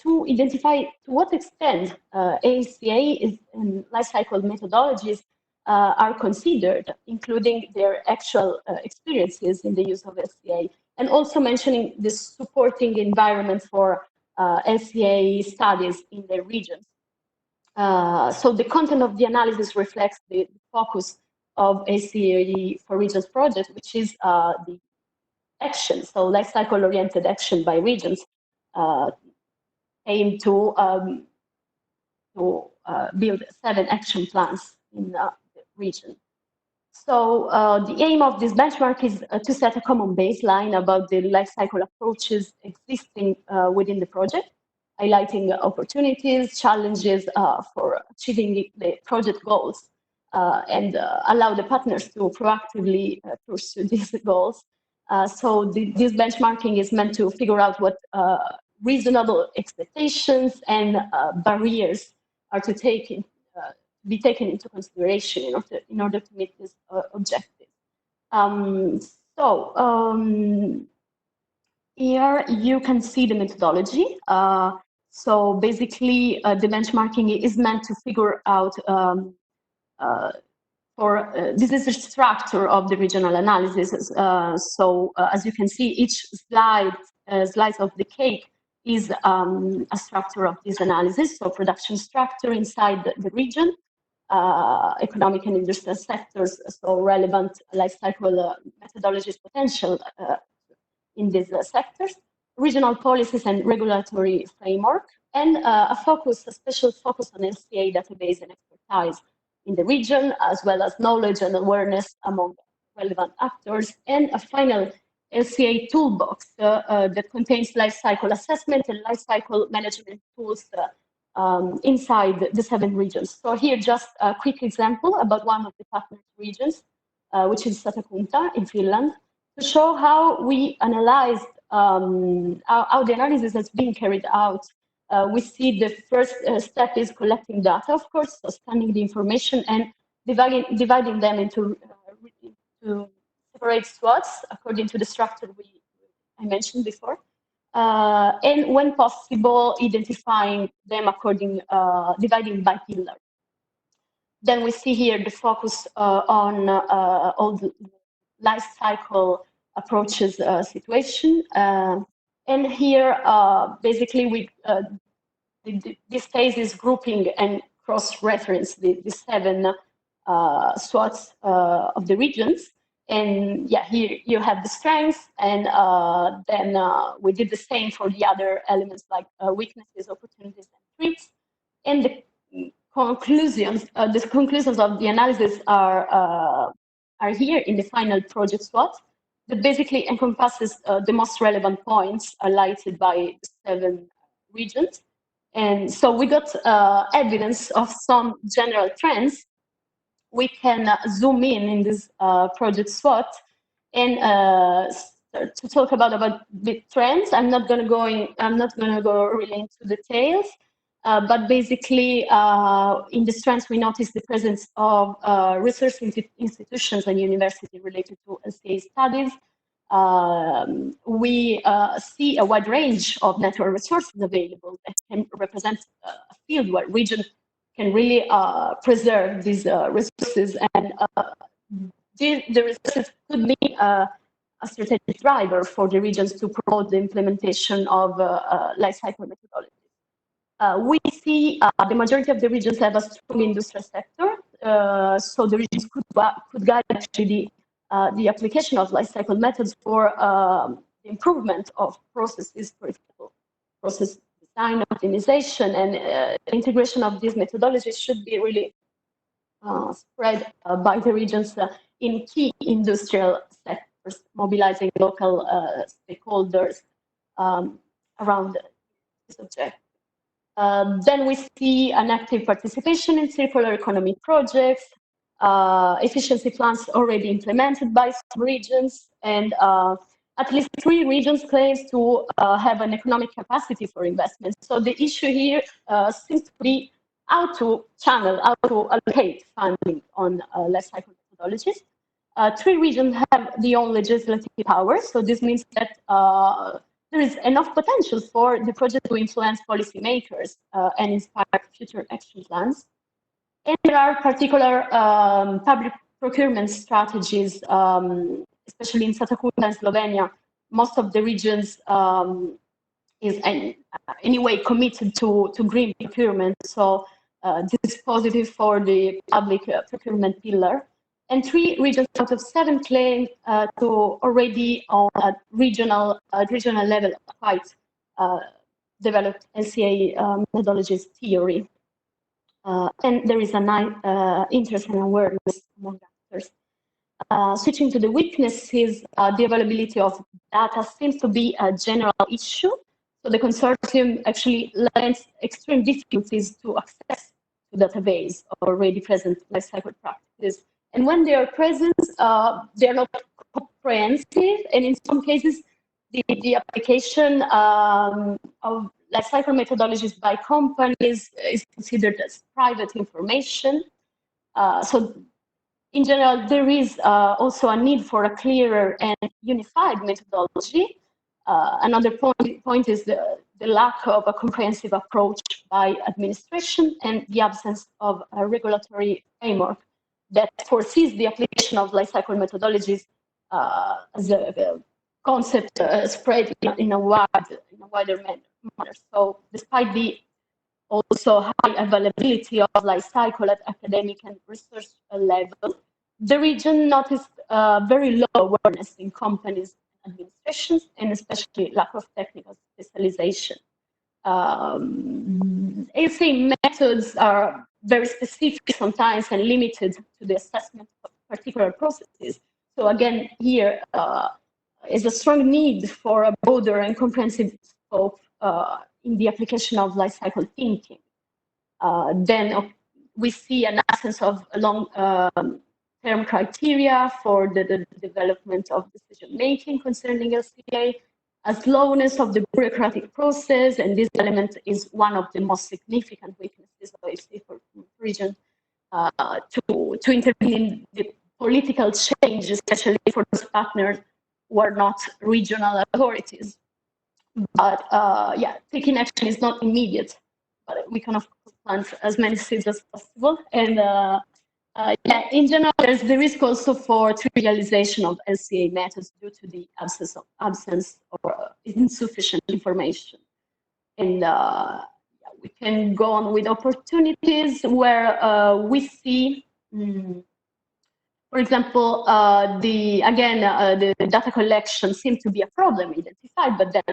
to identify to what extent LCA and lifecycle methodologies are considered, including their actual experiences in the use of LCA, and also mentioning the supporting environment for LCA studies in their regions. So the content of the analysis reflects the focus of LCA4Regions project, which is the action, so lifecycle-oriented action by regions, aim to build 7 action plans in the region. So the aim of this benchmark is to set a common baseline about the lifecycle approaches existing within the project, highlighting opportunities, challenges for achieving the project goals, and allow the partners to proactively pursue these goals. So this benchmarking is meant to figure out what reasonable expectations and barriers are to be taken into consideration in order to meet this objective. Here you can see the methodology. So basically, the benchmarking is meant to figure out this is the structure of the regional analysis. As you can see, each slice of the cake is a structure of this analysis. So production structure inside the region, economic and industrial sectors, so relevant lifecycle methodologies potential in these sectors, regional policies and regulatory framework, and a special focus on LCA database and expertise in the region, as well as knowledge and awareness among relevant actors, and a final LCA toolbox that contains lifecycle assessment and lifecycle management tools inside the 7 regions. So here, just a quick example about one of the partner regions, which is Satakunta in Finland, to show how we analyzed, how the analysis has been carried out. We see the first step is collecting data, of course, so scanning the information and dividing them into separate SWOTs according to the structure I mentioned before. And when possible, identifying them dividing by pillar. Then we see here the focus on all the life cycle approaches situation. And here, basically, this phase is grouping and cross-reference the 7 SWOTs of the regions. And yeah, here you have the strengths, and then we did the same for the other elements like weaknesses, opportunities, and threats. And the conclusions of the analysis are here in the final project SWOT that basically encompasses the most relevant points highlighted by the 7 regions. And so we got evidence of some general trends. We can zoom in this project SWOT and to talk about the trends. I'm not going to go really into details, but basically in the trends we notice the presence of research institutions and universities related to LCA studies. We see a wide range of natural resources available that can represent a field where region can really preserve these resources, and the resources could be a strategic driver for the regions to promote the implementation of lifecycle methodologies. We see the majority of the regions have a strong industrial sector, so the regions could guide actually the application of lifecycle methods for the improvement of processes, for example, process design, optimization, and integration of these methodologies should be really spread by the regions in key industrial sectors, mobilizing local stakeholders around this objective. Then we see an active participation in circular economy projects, efficiency plans already implemented by some regions, and at least 3 regions claims to have an economic capacity for investment. So the issue here seems to be how to channel, how to allocate funding on life cycle methodologies. 3 regions have their own legislative power, so this means that there is enough potential for the project to influence policymakers and inspire future action plans. And there are particular public procurement strategies, especially in Satakuta and Slovenia. Most of the regions is anyway committed to green procurement, so this is positive for the public procurement pillar. And 3 regions out of 7 claim to already on a regional level quite developed LCA methodologies theory. And there is a nice interest and awareness among actors. Switching to the weaknesses, the availability of data seems to be a general issue. So the consortium actually lends extreme difficulties to access the database of already present life cycle practices. And when they are present, they are not comprehensive, and in some cases, the application of life cycle methodologies by companies is considered as private information. So in general, there is also a need for a clearer and unified methodology. Another point is the lack of a comprehensive approach by administration and the absence of a regulatory framework that foresees the application of life cycle methodologies as a concept spread in a wider manner. So despite the also high availability of life cycle at academic and research level, the region noticed very low awareness in companies and administrations, and especially lack of technical specialization. LCA methods are very specific sometimes and limited to the assessment of particular processes. So again, here is a strong need for a broader and comprehensive scope in the application of life cycle thinking. Then we see an absence of long-term criteria for the development of decision-making concerning LCA, a slowness of the bureaucratic process, and this element is one of the most significant weaknesses of LCA4Regions to intervene in the political change, especially for those partners who are not regional authorities. But yeah, taking action is not immediate, but we can of course plant as many seeds as possible. And yeah, in general, there's the risk also for trivialization of LCA methods due to the absence or insufficient information. And yeah, we can go on with opportunities where we see, for example, the data collection seems to be a problem identified, but then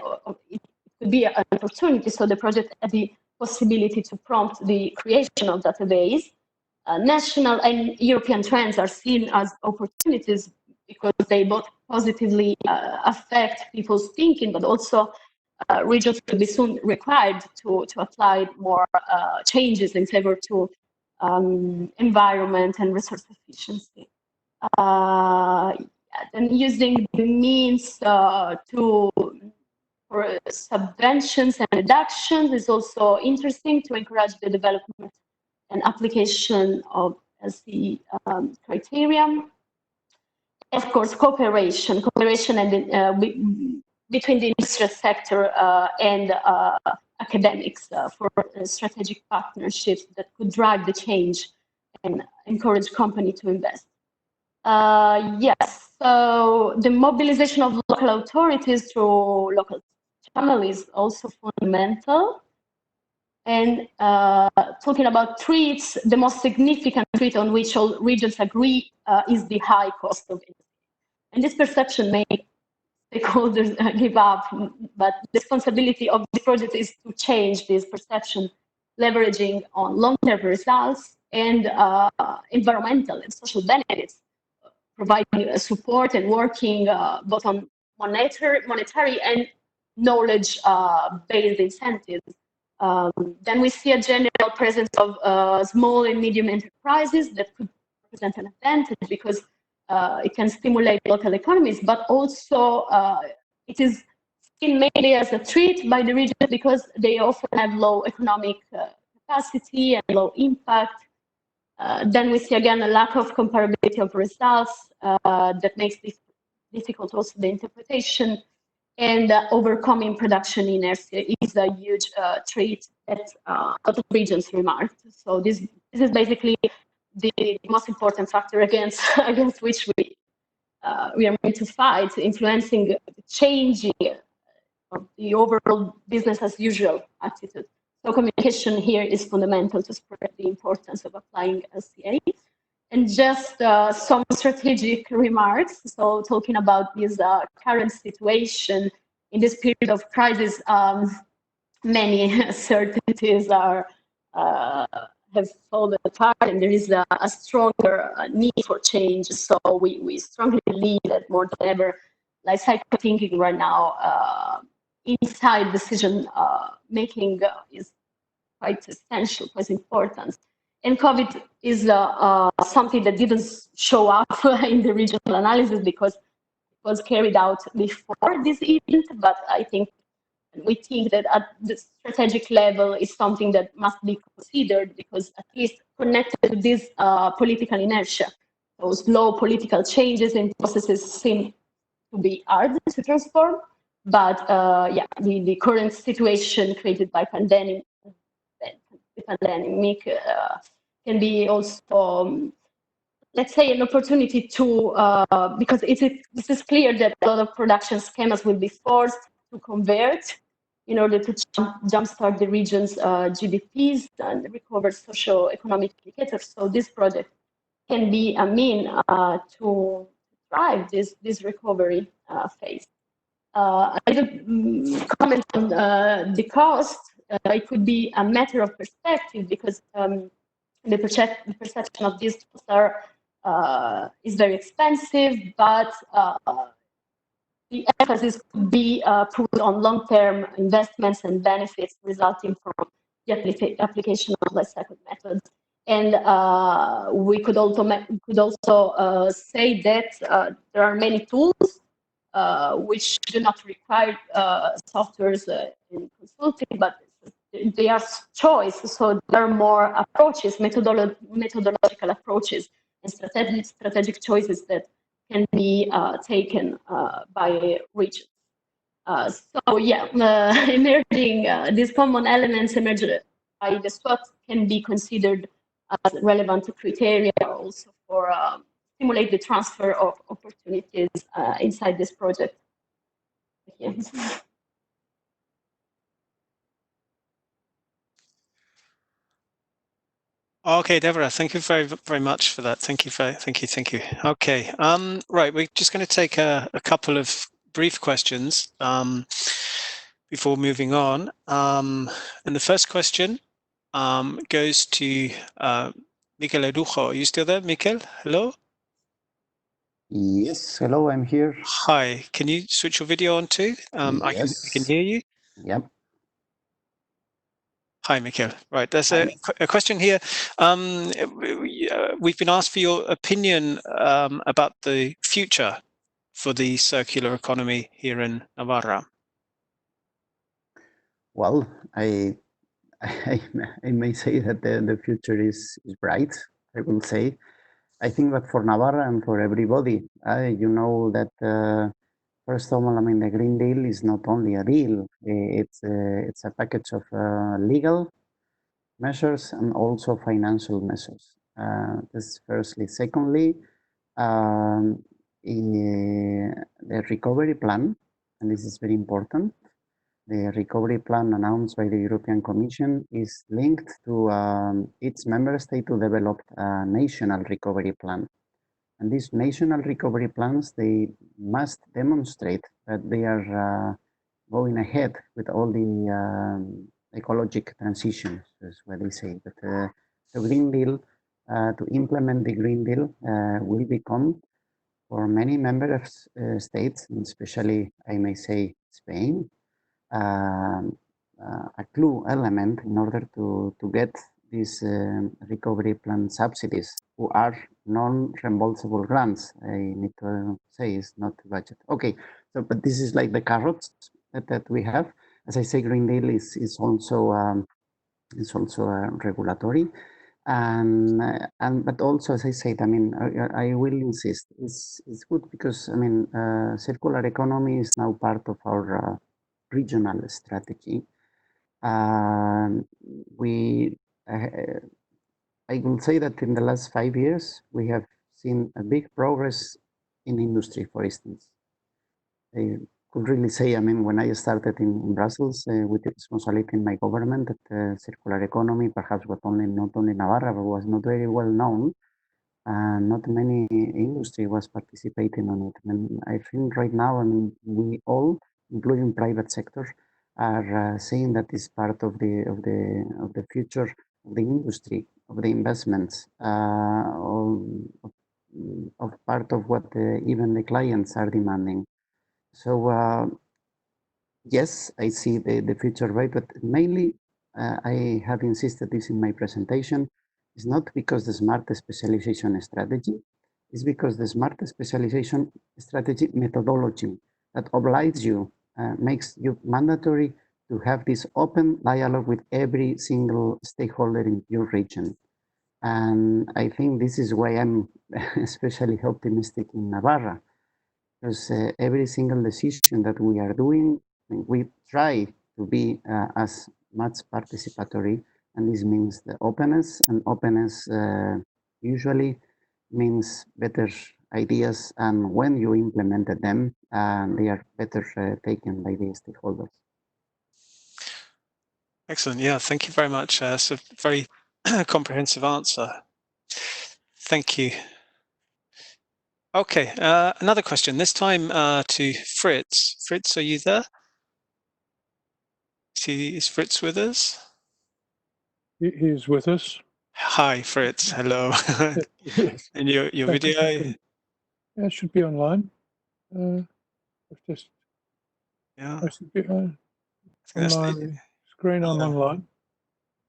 it could be an opportunity. So the project has the possibility to prompt the creation of database. National and European trends are seen as opportunities because they both positively affect people's thinking, but also regions will be soon required to apply more changes in favor to environment and resource efficiency. And using the means for subventions and reductions is also interesting to encourage the development and application of LC criteria. Of course, cooperation and between the industrial sector and academics for strategic partnerships that could drive the change and encourage companies to invest. Yes, so the mobilization of local authorities through local channel is also fundamental. And talking about threats, the most significant threat on which all regions agree is the high cost of it. And this perception may stakeholders give up, but the responsibility of the project is to change this perception, leveraging on long-term results and environmental and social benefits, providing support and working both on monetary and knowledge-based incentives. Then we see a general presence of small and medium enterprises that could represent an advantage because it can stimulate local economies, but also it is seen mainly as a threat by the region because they often have low economic capacity and low impact. Then we see again a lack of comparability of results that makes this difficult also the interpretation, and overcoming production inertia is a huge trait that other regions remarked. So this is basically the most important factor against which we are going to fight, influencing the changing of the overall business as usual attitude. So communication here is fundamental to spread the importance of applying LCA. And just some strategic remarks. So talking about this current situation in this period of crisis, many uncertainties are have fallen apart, and there is a stronger need for change. So we strongly believe that more than ever, lifecycle thinking right now inside decision making is quite essential, quite important. And COVID is something that didn't show up in the regional analysis because it was carried out before this event, but we think that at the strategic level is something that must be considered because at least connected to this political inertia. Those slow political changes and processes seem to be hard to transform, but yeah, the current situation created by the pandemic can be also, let's say, an opportunity to, because this is clear that a lot of production schemas will be forced to convert in order to jumpstart the region's GDPs and recover socio-economic indicators. So this project can be a mean to drive this recovery phase. I did comment on the cost. It could be a matter of perspective because the perception of these costs is very expensive, but the emphasis could be put on long-term investments and benefits resulting from the application of lifecycle methods. And we could also say that there are many tools which do not require softwares in consulting, but they are choice. So there are more approaches, methodological approaches, and strategic choices that can be taken by regions. So yeah, emerging these common elements emerged by the SWOT can be considered as relevant criteria also for stimulate the transfer of opportunities inside this project. Thank you. Okay, Deborah, thank you very much for that. Thank you. Okay, right, we're just going to take a couple of brief questions before moving on. And the first question goes to Mikel Erujo. Are you still there, Mikel? Hello? Yes, hello, I'm here. Hi, can you switch your video on too? I can hear you. Yep. Hi, Mikel. Right, there's a question here. We've been asked for your opinion about the future for the circular economy here in Navara. Well, I may say that the future is bright, I will say. I think that for Navara and for everybody, you know that first of all, I mean, the Green Deal is not only a deal, it's a package of legal measures and also financial measures. This firstly. Secondly, the recovery plan, and this is very important, the recovery plan announced by the European Commission is linked to each member state to develop a national recovery plan. And these national recovery plans, they must demonstrate that they are going ahead with all the ecological transitions, is what they say. But the Green Deal, to implement the Green Deal, will become for many member states, and especially I may say Spain, a clue element in order to get these recovery plan subsidies, who are non-reimbursable grants. I need to say it's not budget. Okay, so but this is like the carrots that we have. As I say, Green Deal is also regulatory, and but also, as I said, I mean, I will insist. It's good because, I mean, circular economy is now part of our regional strategy. We, I will say that in the last 5 years, we have seen a big progress in industry, for instance. I could really say, I mean, when I started in Brussels with the responsibility in my government, that circular economy perhaps was not only Navarra, but was not very well known. And not many industry was participating on it. And I think right now, I mean, we all, including private sector, are saying that is part of the future of the industry, of the investments, of part of what even the clients are demanding. So yes, I see the future right, but mainly I have insisted this in my presentation. It's not because the smart specialization strategy, it's because the smart specialization strategy methodology that obliges you, makes you mandatory to have this open dialogue with every single stakeholder in your region. And I think this is why I'm especially optimistic in Navarra, because every single decision that we are doing, we try to be as much participatory, and this means the openness, and openness usually means better ideas, and when you implemented them, they are better taken by the stakeholders. Excellent. Yeah, thank you very much. It's a very comprehensive answer. Thank you. Okay, another question, this time to Fritz. Fritz, are you there? Is Fritz with us? He's with us. Hi, Fritz. Hello. Yes. And your video? It should be online. I should be online. Screen on online.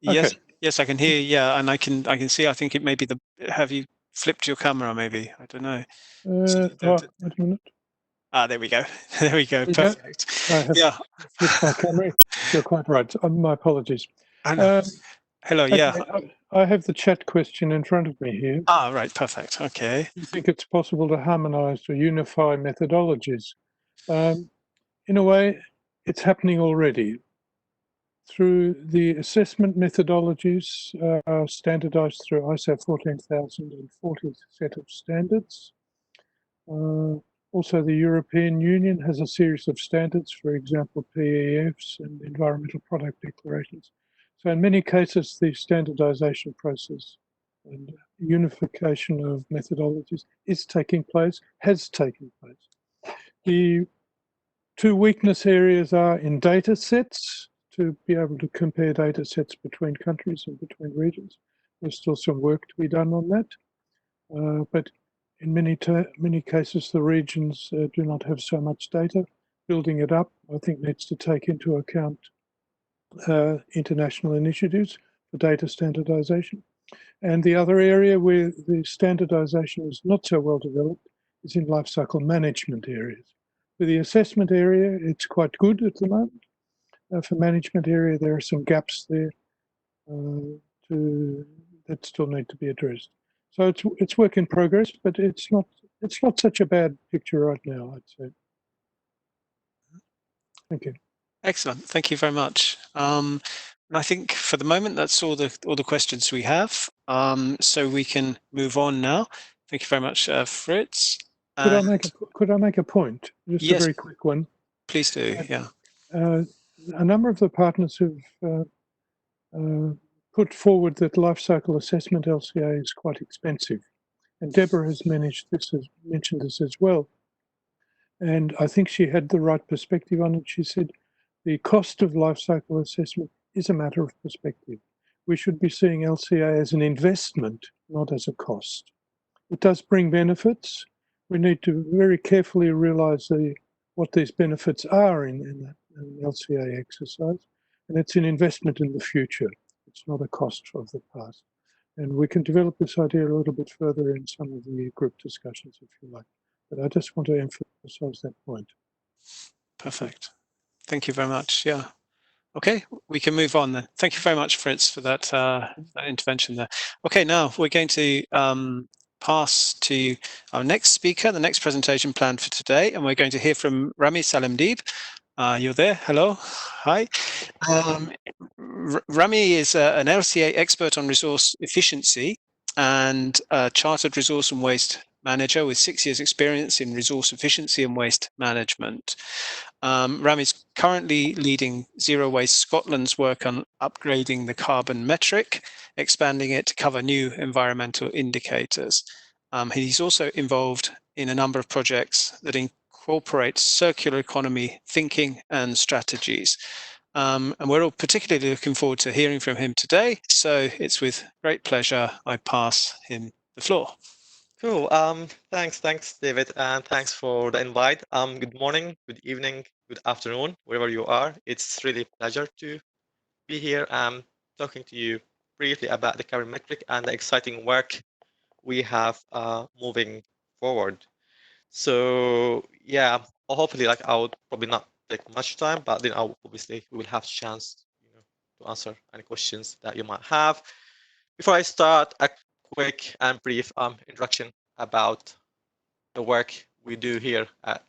Yes, Okay. yes, I can hear. Yeah, and I can see. I think it may be the. Have you flipped your camera? Maybe, I don't know. Wait a minute. Ah, there we go. There we go. Perfect. I have Yeah. flipped my camera. You're quite right. My apologies. Hello. Yeah. Okay, I have the chat question in front of me here. Ah, right. Perfect. Okay. Do you think it's possible to harmonize or unify methodologies? In a way, it's happening already. Through the assessment methodologies standardized through ISO 14040 set of standards. Also, the European Union has a series of standards, for example, PEFs and environmental product declarations. So in many cases, the standardization process and unification of methodologies is taking place, has taken place. The two weakness areas are in data sets, to be able to compare data sets between countries and between regions. There's still some work to be done on that. But in many cases, the regions do not have so much data. Building it up, I think, needs to take into account international initiatives for data standardization. And the other area where the standardization is not so well developed is in lifecycle management areas. For the assessment area, it's quite good at the moment. For management area, there are some gaps there that still need to be addressed. So it's work in progress, but it's not such a bad picture right now, I'd say. Thank you. Excellent. Thank you very much. And I think for the moment that's all the questions we have. So we can move on now. Thank you very much, Fritz. Could I make a point? Just yes, a very quick one. Please do. Yeah. A number of the partners have put forward that life cycle assessment LCA is quite expensive, and Deborah has mentioned this as well. And I think she had the right perspective on it. She said the cost of life cycle assessment is a matter of perspective. We should be seeing LCA as an investment, not as a cost. It does bring benefits. We need to very carefully realize what these benefits are in an LCA exercise, and it's an investment in the future. It's not a cost of the past. And we can develop this idea a little bit further in some of the group discussions, if you like. But I just want to emphasize that point. Perfect. Thank you very much. Yeah. Okay, we can move on then. Thank you very much, Fritz, for that, that intervention there. Okay, now we're going to pass to our next speaker, the next presentation planned for today, and we're going to hear from Rami Salimdeeb. You're there. Hello. Hi. Rami is an LCA expert on resource efficiency and a chartered resource and waste manager with 6 years experience in resource efficiency and waste management. Rami is currently leading Zero Waste Scotland's work on upgrading the carbon metric, expanding it to cover new environmental indicators. He's also involved in a number of projects that incorporate circular economy thinking and strategies. And we're all particularly looking forward to hearing from him today. So it's with great pleasure I pass him the floor. Cool. Thanks, David, and thanks for the invite. Good morning, good evening, good afternoon, wherever you are. It's really a pleasure to be here. Talking to you briefly about the carbon metric and the exciting work we have moving forward. So yeah, hopefully, like I would probably not take much time, but then obviously we will have a chance, to answer any questions that you might have. Before I start, a quick and brief introduction about the work we do here at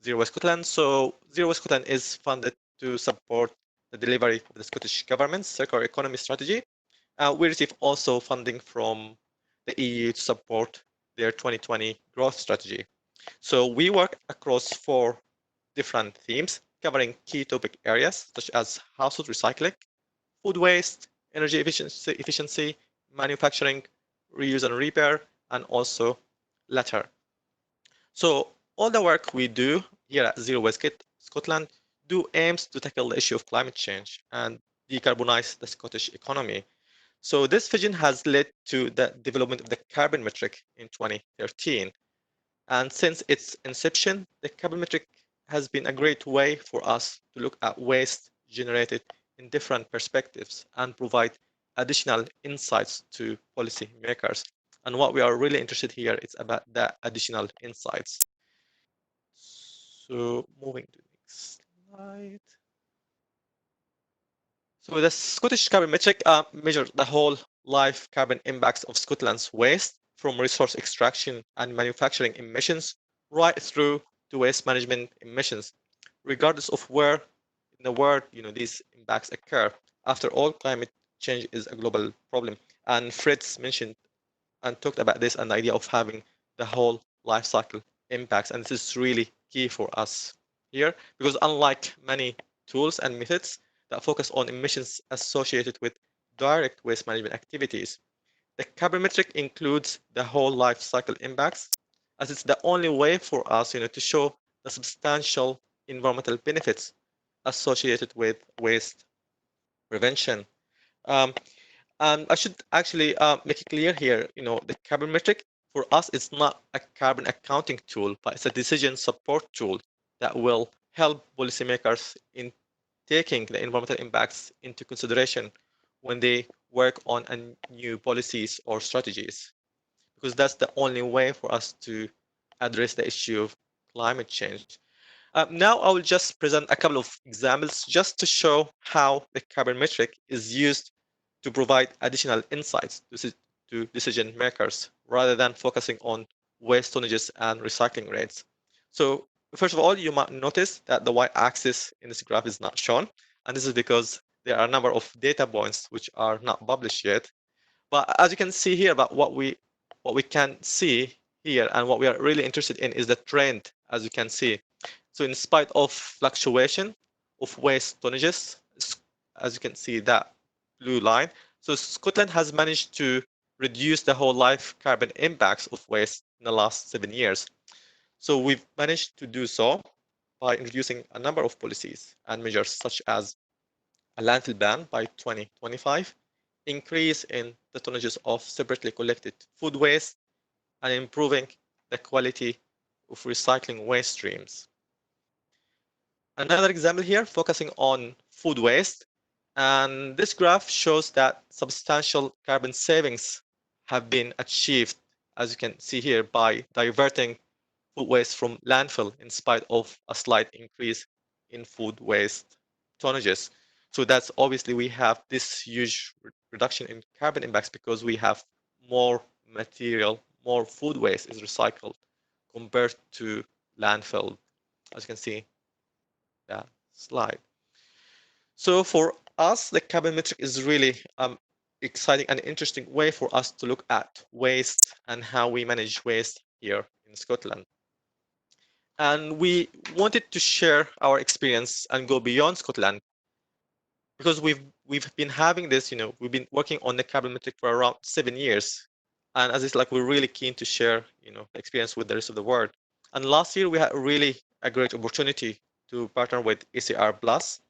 Zero Waste Scotland. So Zero Waste Scotland is funded to support the delivery of the Scottish Government's circular economy strategy. We receive also funding from the EU to support their 2020 growth strategy. So we work across 4 different themes covering key topic areas such as household recycling, food waste, energy efficiency, manufacturing, reuse and repair, and also litter. So all the work we do here at Zero Waste Scotland aims to tackle the issue of climate change and decarbonize the Scottish economy. So this vision has led to the development of the carbon metric in 2013. And since its inception, the carbon metric has been a great way for us to look at waste generated in different perspectives and provide additional insights to policymakers. And what we are really interested here is about the additional insights. So moving to the next slide. So the Scottish carbon metric measures the whole life carbon impacts of Scotland's waste, from resource extraction and manufacturing emissions right through to waste management emissions, regardless of where in the world these impacts occur. After all, climate change is a global problem, and Fritz mentioned and talked about this and the idea of having the whole life cycle impacts, and this is really key for us here, because unlike many tools and methods that focus on emissions associated with direct waste management activities, the carbon metric includes the whole life cycle impacts, as it's the only way for us to show the substantial environmental benefits associated with waste prevention. And I should actually make it clear here, the carbon metric for us is not a carbon accounting tool, but it's a decision support tool that will help policymakers in taking the environmental impacts into consideration when they work on new policies or strategies, because that's the only way for us to address the issue of climate change. Now I will just present a couple of examples just to show how the carbon metric is used to provide additional insights to decision makers rather than focusing on waste tonnages and recycling rates. So first of all, you might notice that the y-axis in this graph is not shown, and this is because there are a number of data points which are not published yet. But as you can see here, about what we can see here and what we are really interested in is the trend, as you can see. So in spite of fluctuation of waste tonnages, as you can see that blue line, so Scotland has managed to reduce the whole life carbon impacts of waste in the last 7 years. So we've managed to do so by introducing a number of policies and measures such as a landfill ban by 2025, increase in the tonnages of separately collected food waste, and improving the quality of recycling waste streams. Another example here, focusing on food waste. And this graph shows that substantial carbon savings have been achieved, as you can see here, by diverting food waste from landfill in spite of a slight increase in food waste tonnages. So that's obviously we have this huge reduction in carbon impacts because we have more material, more food waste is recycled compared to landfill, as you can see that slide. So for us, the carbon metric is really exciting and interesting way for us to look at waste and how we manage waste here in Scotland. And we wanted to share our experience and go beyond Scotland because we've been having this, we've been working on the carbon metric for around 7 years. And as it's like we're really keen to share, the experience with the rest of the world. And last year we had really a great opportunity to partner with ACR Plus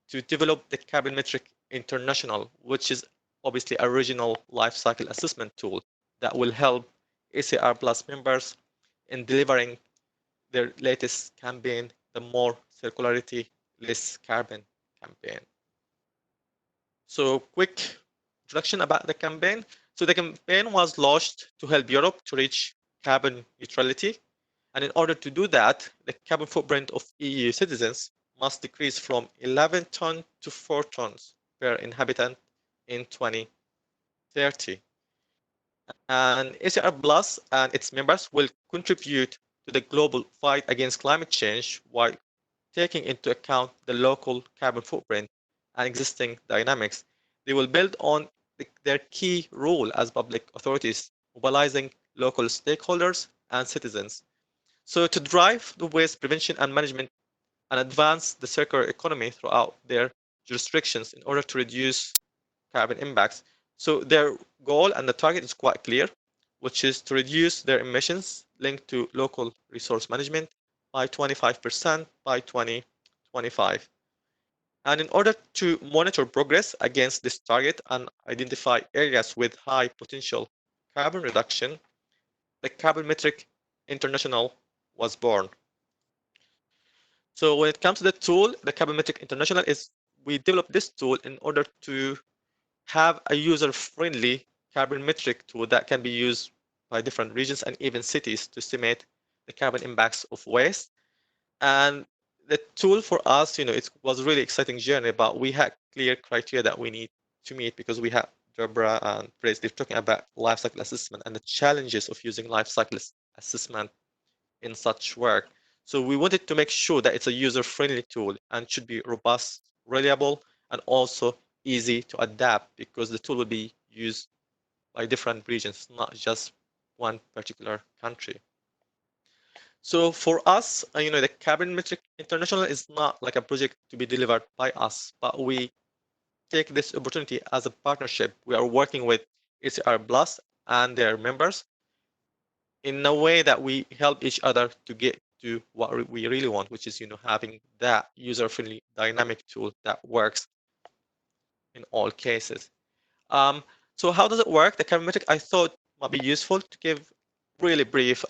to develop the Carbon Metric International, which is obviously a regional life cycle assessment tool that will help ACR Plus members in delivering their latest campaign, the More Circularity, Less Carbon campaign. So quick introduction about the campaign. So the campaign was launched to help Europe to reach carbon neutrality. And in order to do that, the carbon footprint of EU citizens must decrease from 11 tons to 4 tons per inhabitant in 2030. And ACR Plus and its members will contribute to the global fight against climate change while taking into account the local carbon footprint and existing dynamics. They will build on their key role as public authorities, mobilizing local stakeholders and citizens. So to drive the waste prevention and management and advance the circular economy throughout their jurisdictions in order to reduce carbon impacts. So their goal and the target is quite clear, which is to reduce their emissions linked to local resource management by 25% by 2025. And in order to monitor progress against this target and identify areas with high potential carbon reduction, the Carbon Metric International was born. So when it comes to the tool, the Carbon Metric International we developed this tool in order to have a user-friendly carbon metric tool that can be used by different regions and even cities to estimate the carbon impacts of waste. And the tool for us, it was a really exciting journey, but we had clear criteria that we need to meet because we had Deborah and Fritz, they're talking about life cycle assessment and the challenges of using life cycle assessment in such work. So we wanted to make sure that it's a user-friendly tool and should be robust, reliable, and also easy to adapt because the tool will be used by different regions, not just one particular country. So for us, the Carbon Metric International is not like a project to be delivered by us, but we take this opportunity as a partnership. We are working with ACR Plus and their members in a way that we help each other to get to what we really want, which is having that user-friendly dynamic tool that works in all cases. So how does it work? The carbon metric I thought might be useful to give really brief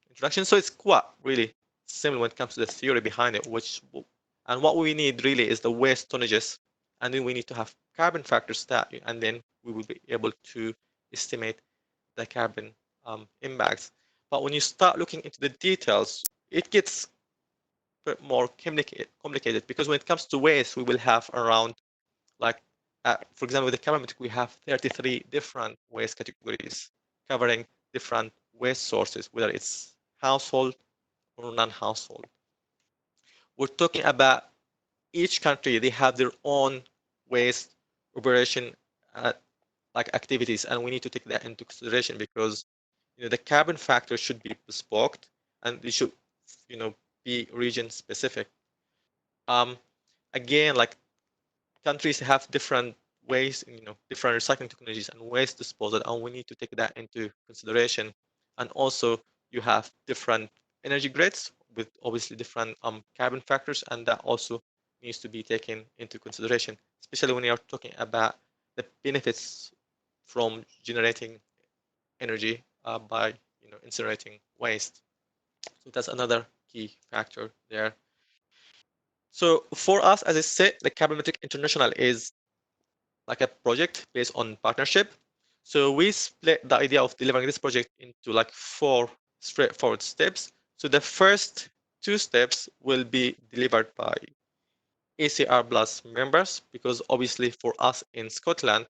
introduction. So it's quite really similar when it comes to the theory behind it, and what we need really is the waste tonnages, and then we need to have carbon factors that, and then we will be able to estimate the carbon impacts. But when you start looking into the details, it gets a bit more complicated because when it comes to waste, we will have around like, for example, with the carbon metric, we have 33 different waste categories covering different waste sources, whether it's household or non-household. We're talking about each country, they have their own waste operation like activities, and we need to take that into consideration because the carbon factor should be bespoke and it should be region specific. Again, like countries have different ways, different recycling technologies and waste disposal, and we need to take that into consideration. And also, you have different energy grids with obviously different carbon factors, and that also needs to be taken into consideration, especially when you're talking about the benefits from generating energy by incinerating waste. So that's another key factor there. So for us, as I said, the Carbon Metric International is like a project based on partnership. So we split the idea of delivering this project into like 4 straightforward steps. So the first 2 steps will be delivered by ACR Plus members, because obviously for us in Scotland,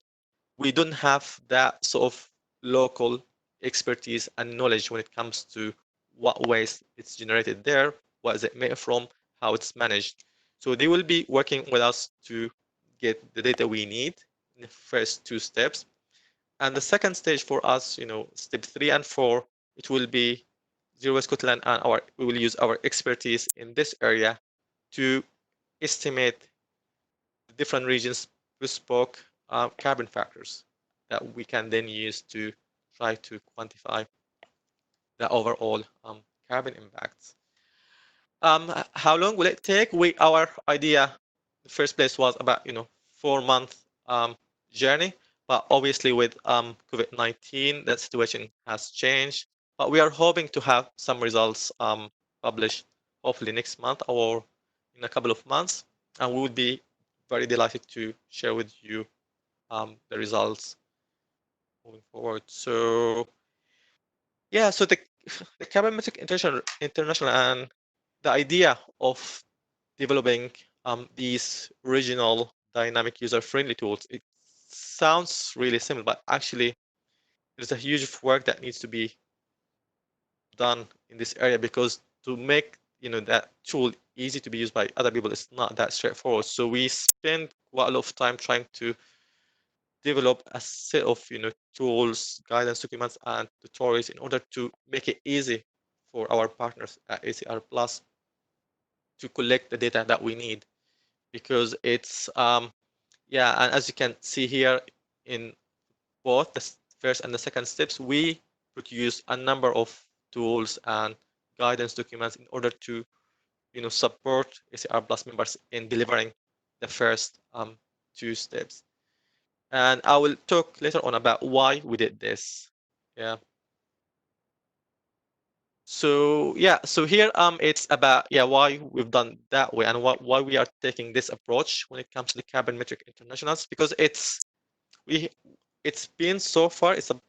we don't have that sort of local expertise and knowledge when it comes to what waste it's generated there, what is it made from, how it's managed. So they will be working with us to get the data we need in the first 2 steps. And the second stage for us, step 3 and 4, it will be Zero Waste Scotland, and we will use our expertise in this area to estimate the different regions' bespoke carbon factors that we can then use to try to quantify the overall carbon impacts. How long will it take? Our idea, the first place was about 4-month journey, but obviously with COVID-19, that situation has changed. But we are hoping to have some results published hopefully next month or in a couple of months, and we would be very delighted to share with you the results moving forward. So yeah, so the Carbon Metric International and the idea of developing these regional dynamic user-friendly tools, it sounds really simple, but actually there's a huge work that needs to be done in this area, because to make that tool easy to be used by other people, it's not that straightforward. So we spend quite a lot of time trying to develop a set of tools, guidance documents, and tutorials in order to make it easy for our partners at ACR Plus to collect the data that we need, because it's yeah, and as you can see here in both the first and the second steps, we produce a number of tools and guidance documents in order to support ACR Plus members in delivering the first 2 steps. And I will talk later on about why we did this. Yeah. So yeah, so here it's about why we've done that way, and why we are taking this approach when it comes to the Carbon Metric Internationals, because it's been so far, it's a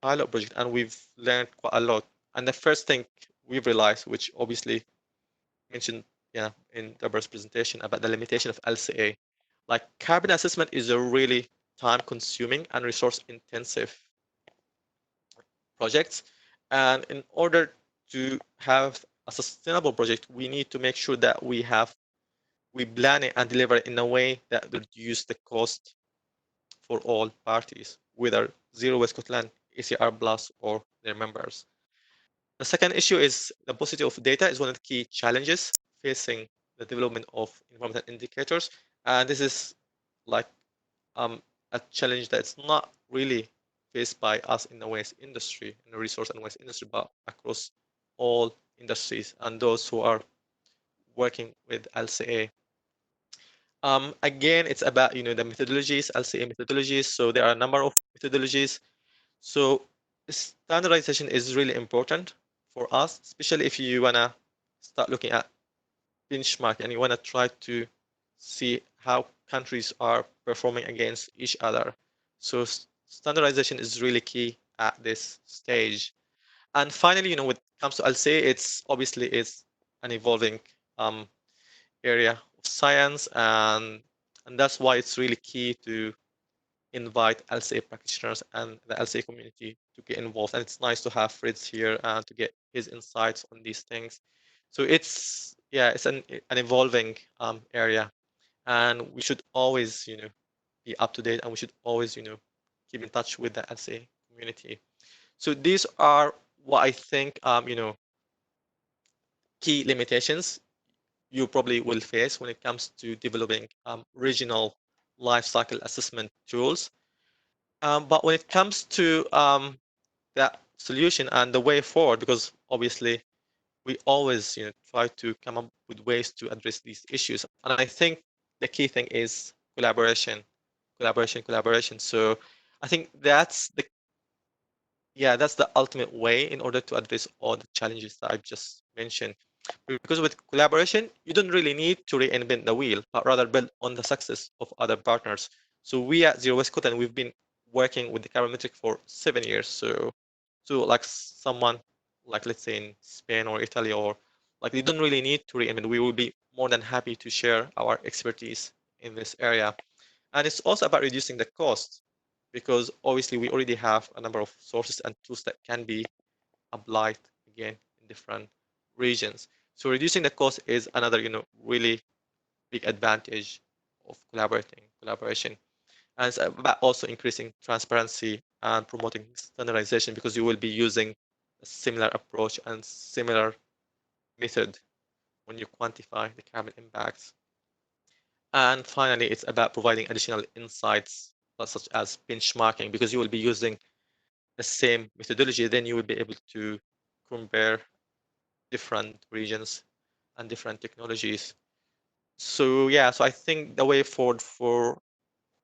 pilot project, and we've learned quite a lot. And the first thing we've realized, which obviously mentioned in Deborah's presentation, about the limitation of LCA. Like, carbon assessment is a really time-consuming and resource-intensive project, and in order to have a sustainable project, we need to make sure that we plan it and deliver it in a way that reduce the cost for all parties, whether Zero Waste Scotland, ACR Plus, or their members. The second issue is the paucity of data is one of the key challenges facing the development of environmental indicators, and this is like a challenge that's not really faced by us in the waste industry, in the resource and waste industry, but across all industries and those who are working with LCA. Again, it's about the methodologies, LCA methodologies. So there are a number of methodologies. So standardization is really important for us, especially if you wanna start looking at benchmark and you wanna try to see how countries are performing against each other. So standardization is really key at this stage. And finally, when it comes to LCA, it's obviously an evolving area of science, and that's why it's really key to invite LCA practitioners and the LCA community to get involved. And it's nice to have Fritz here and to get his insights on these things. So it's an evolving area, and we should always be up to date, and we should always keep in touch with the LCA community. So these are what I think key limitations you probably will face when it comes to developing regional life cycle assessment tools. But when it comes to that solution and the way forward, because obviously we always try to come up with ways to address these issues, and I think the key thing is collaboration. So I think that's the ultimate way in order to address all the challenges that I've just mentioned. Because with collaboration, you don't really need to reinvent the wheel, but rather build on the success of other partners. So we at Zero Waste Scotland, we've been working with the carbon metric for 7 years. So like someone like, let's say in Spain or Italy, or like, they don't really need to reinvent. We will be more than happy to share our expertise in this area. And it's also about reducing the cost, because obviously we already have a number of sources and tools that can be applied again in different regions. So reducing the cost is another, really big advantage of collaboration. And it's about also increasing transparency and promoting standardization, because you will be using a similar approach and similar method when you quantify the carbon impacts. And finally, it's about providing additional insights, such as benchmarking, because you will be using the same methodology. Then you will be able to compare different regions and different technologies. So yeah, so I think the way forward for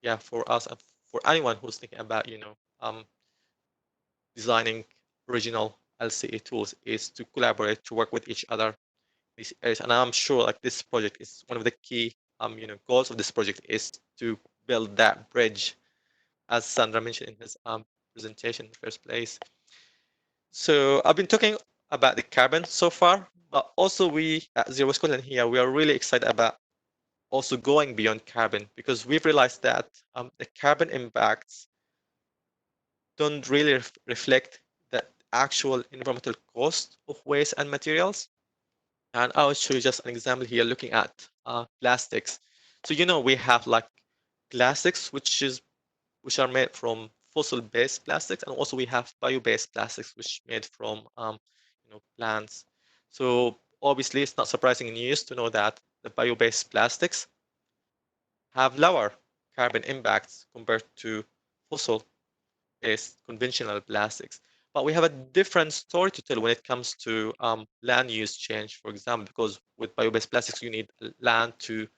us and for anyone who's thinking about designing original LCA tools is to collaborate, to work with each other. These areas, and I'm sure like this project is one of the key goals of this project is to build that bridge, as Sandra mentioned in his presentation in the first place. So I've been talking about the carbon so far, but also we at Zero Scotland here, we are really excited about also going beyond carbon, because we've realized that the carbon impacts don't really reflect the actual environmental cost of waste and materials. And I'll show you just an example here looking at plastics. So we have like plastics which are made from fossil-based plastics, and also we have bio-based plastics which made from plants. So obviously it's not surprising news to know that the bio-based plastics have lower carbon impacts compared to fossil-based conventional plastics. But we have a different story to tell when it comes to land use change, for example, because with bio-based plastics, you need land to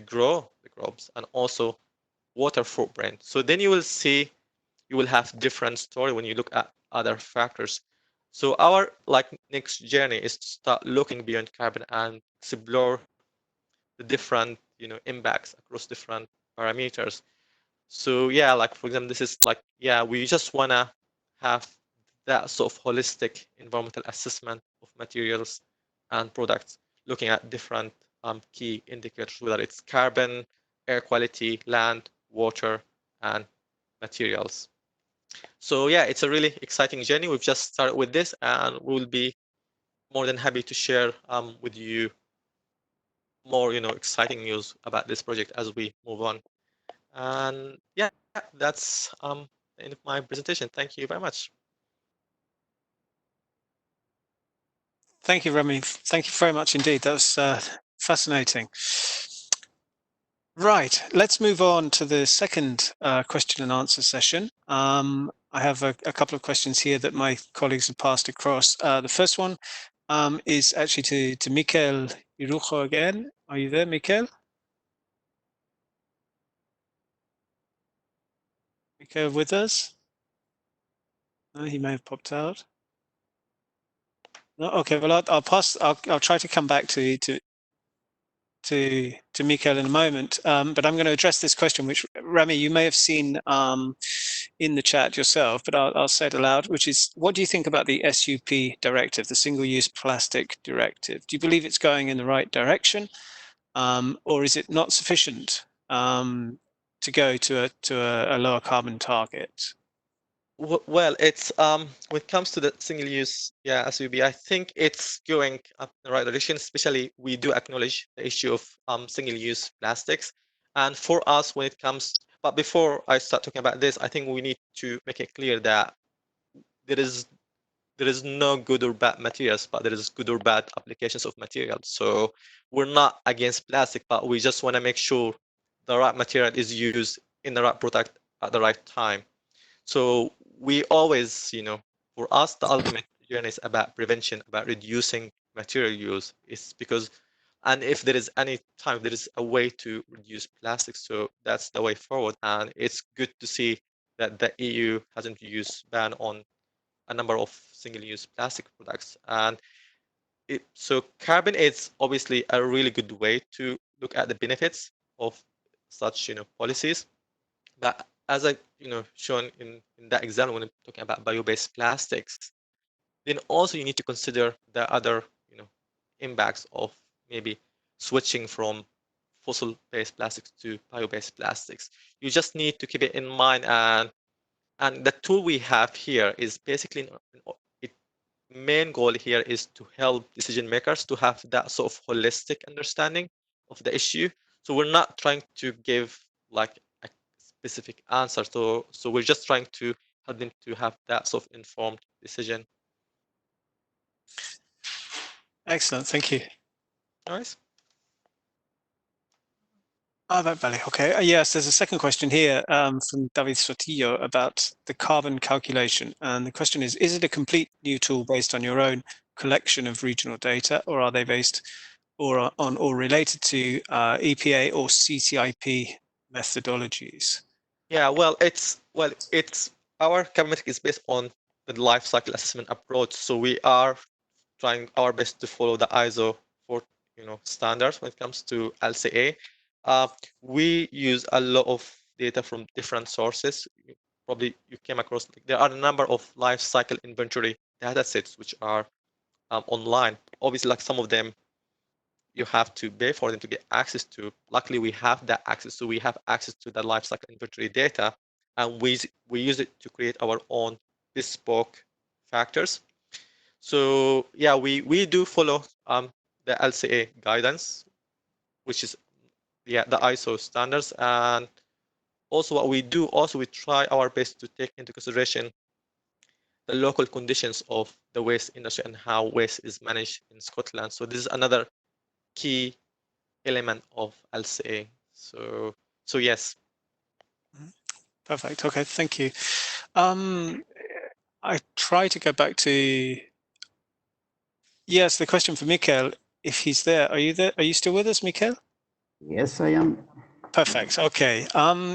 grow the crops, and also water footprint. So then you will have different story when you look at other factors. So our next journey is to start looking beyond carbon and explore the different impacts across different parameters. So yeah, like for example, this is like, yeah, we just wanna have that sort of holistic environmental assessment of materials and products, looking at different key indicators, whether it's carbon, air quality, land, water, and materials. So yeah, it's a really exciting journey. We've just started with this, and we'll be more than happy to share with you more exciting news about this project as we move on. And yeah, that's the end of my presentation. Thank you very much. Thank you, Remy. Thank you very much indeed. That was fascinating. Right, let's move on to the second question and answer session. I have a couple of questions here that my colleagues have passed across. The first one is actually to Mikel Irujo again. Are you there, Mikel? Mikel with us? No, he may have popped out. No, okay, well, I'll pass. I'll try to come back to Mikel in a moment, but I'm going to address this question, which Rami, you may have seen in the chat yourself, but I'll say it aloud, which is, what do you think about the SUP directive, the Single-Use Plastic Directive? Do you believe it's going in the right direction, or is it not sufficient to go to a lower carbon target? Well, it's when it comes to the single-use, SUB, I think it's going up in the right direction. Especially, we do acknowledge the issue of single-use plastics, and for us, when it comes, but before I start talking about this, I think we need to make it clear that there is no good or bad materials, but there is good or bad applications of materials. So we're not against plastic, but we just want to make sure the right material is used in the right product at the right time. So we always, for us, the ultimate journey is about prevention, about reducing material use. It's because, and if there is any time, there is a way to reduce plastic. So that's the way forward. And it's good to see that the EU has introduced ban on a number of single-use plastic products. And so carbon is obviously a really good way to look at the benefits of such policies. But as I shown in that example when I'm talking about bio-based plastics, then also you need to consider the other impacts of maybe switching from fossil-based plastics to bio-based plastics. You just need to keep it in mind, and the tool we have here is basically its main goal here is to help decision makers to have that sort of holistic understanding of the issue. So we're not trying to give like a specific answer. So we're just trying to help them to have that sort of informed decision. Excellent, thank you. Nice. Vale, okay. Yes, there's a second question here from David Sotillo about the carbon calculation. And the question is it a complete new tool based on your own collection of regional data, or are they based or related to EPA or CCIP methodologies? Yeah, well, it's our carbon metric is based on the life cycle assessment approach. So we are trying our best to follow the ISO 4 standards when it comes to LCA. We use a lot of data from different sources. Probably you came across, there are a number of life cycle inventory data sets which are online. Obviously, like some of them you have to pay for them to get access to. Luckily, we have that access. So we have access to the life cycle inventory data, and we use it to create our own bespoke factors. So yeah, we do follow the LCA guidance, which is the ISO standards, and also what we do we try our best to take into consideration the local conditions of the waste industry and how waste is managed in Scotland. So this is another key element of LCA. So yes. Perfect. Okay, thank you. I try to go back to the question for Mikael, if he's there. Are you there? Are you still with us, Mikael? Yes, I am. Perfect. Okay.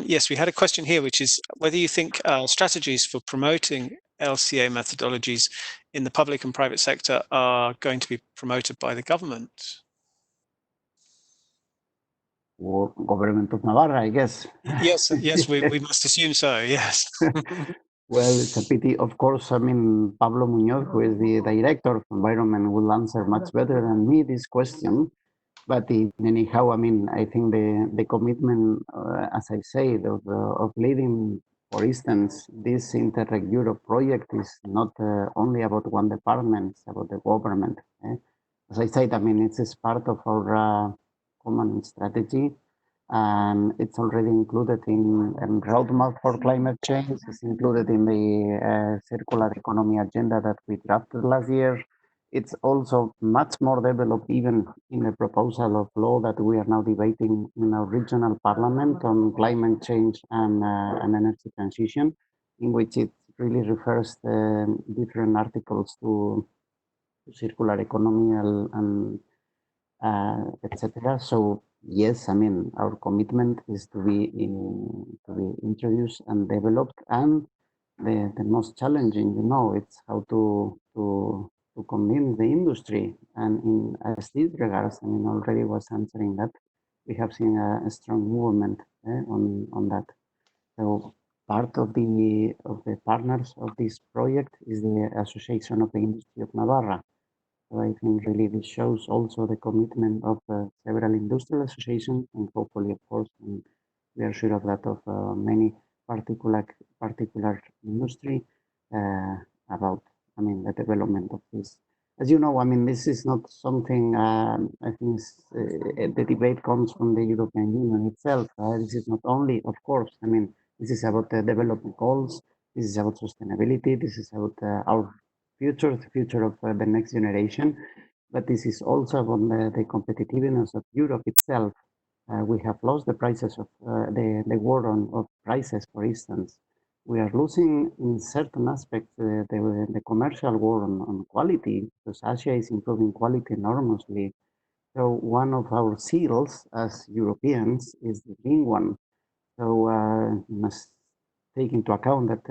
Yes, we had a question here, which is whether you think strategies for promoting LCA methodologies in the public and private sector are going to be promoted by the government. Or government of Navarra, I guess. Yes, we must assume so, yes. Well, it's a pity. Of course, I mean, Pablo Muñoz, who is the director of environment, will answer much better than me this question. But anyhow, I mean, I think the commitment, as I said, of leading, for instance, this Interreg Europe project is not only about one department, it's about the government. As I said, I mean, it's part of our common strategy, and it's already included in roadmap for climate change. It's included in the circular economy agenda that we drafted last year. It's also much more developed even in the proposal of law that we are now debating in our regional parliament on climate change and energy transition, in which it really refers different articles to circular economy and etc. So yes, I mean, our commitment is to be introduced and developed, and the most challenging, it's how to convince the industry. And in as this regards, I mean, already was answering that we have seen a strong movement on that. So part of the partners of this project is the Association of the Industry of Navarra. So I think really this shows also the commitment of several industrial associations, and hopefully, of course, and we are sure of that, of many particular industry about, I mean, the development of this. As you know, I mean, this is not something, I think the debate comes from the European Union itself. This is not only, of course, I mean, this is about the development goals, this is about sustainability, this is about our future, the future of the next generation, but this is also about the competitiveness of Europe itself. We have lost the prices of the war of prices, for instance. We are losing in certain aspects the commercial war on quality, because Asia is improving quality enormously. So one of our seals as Europeans is the green one. So you must take into account that,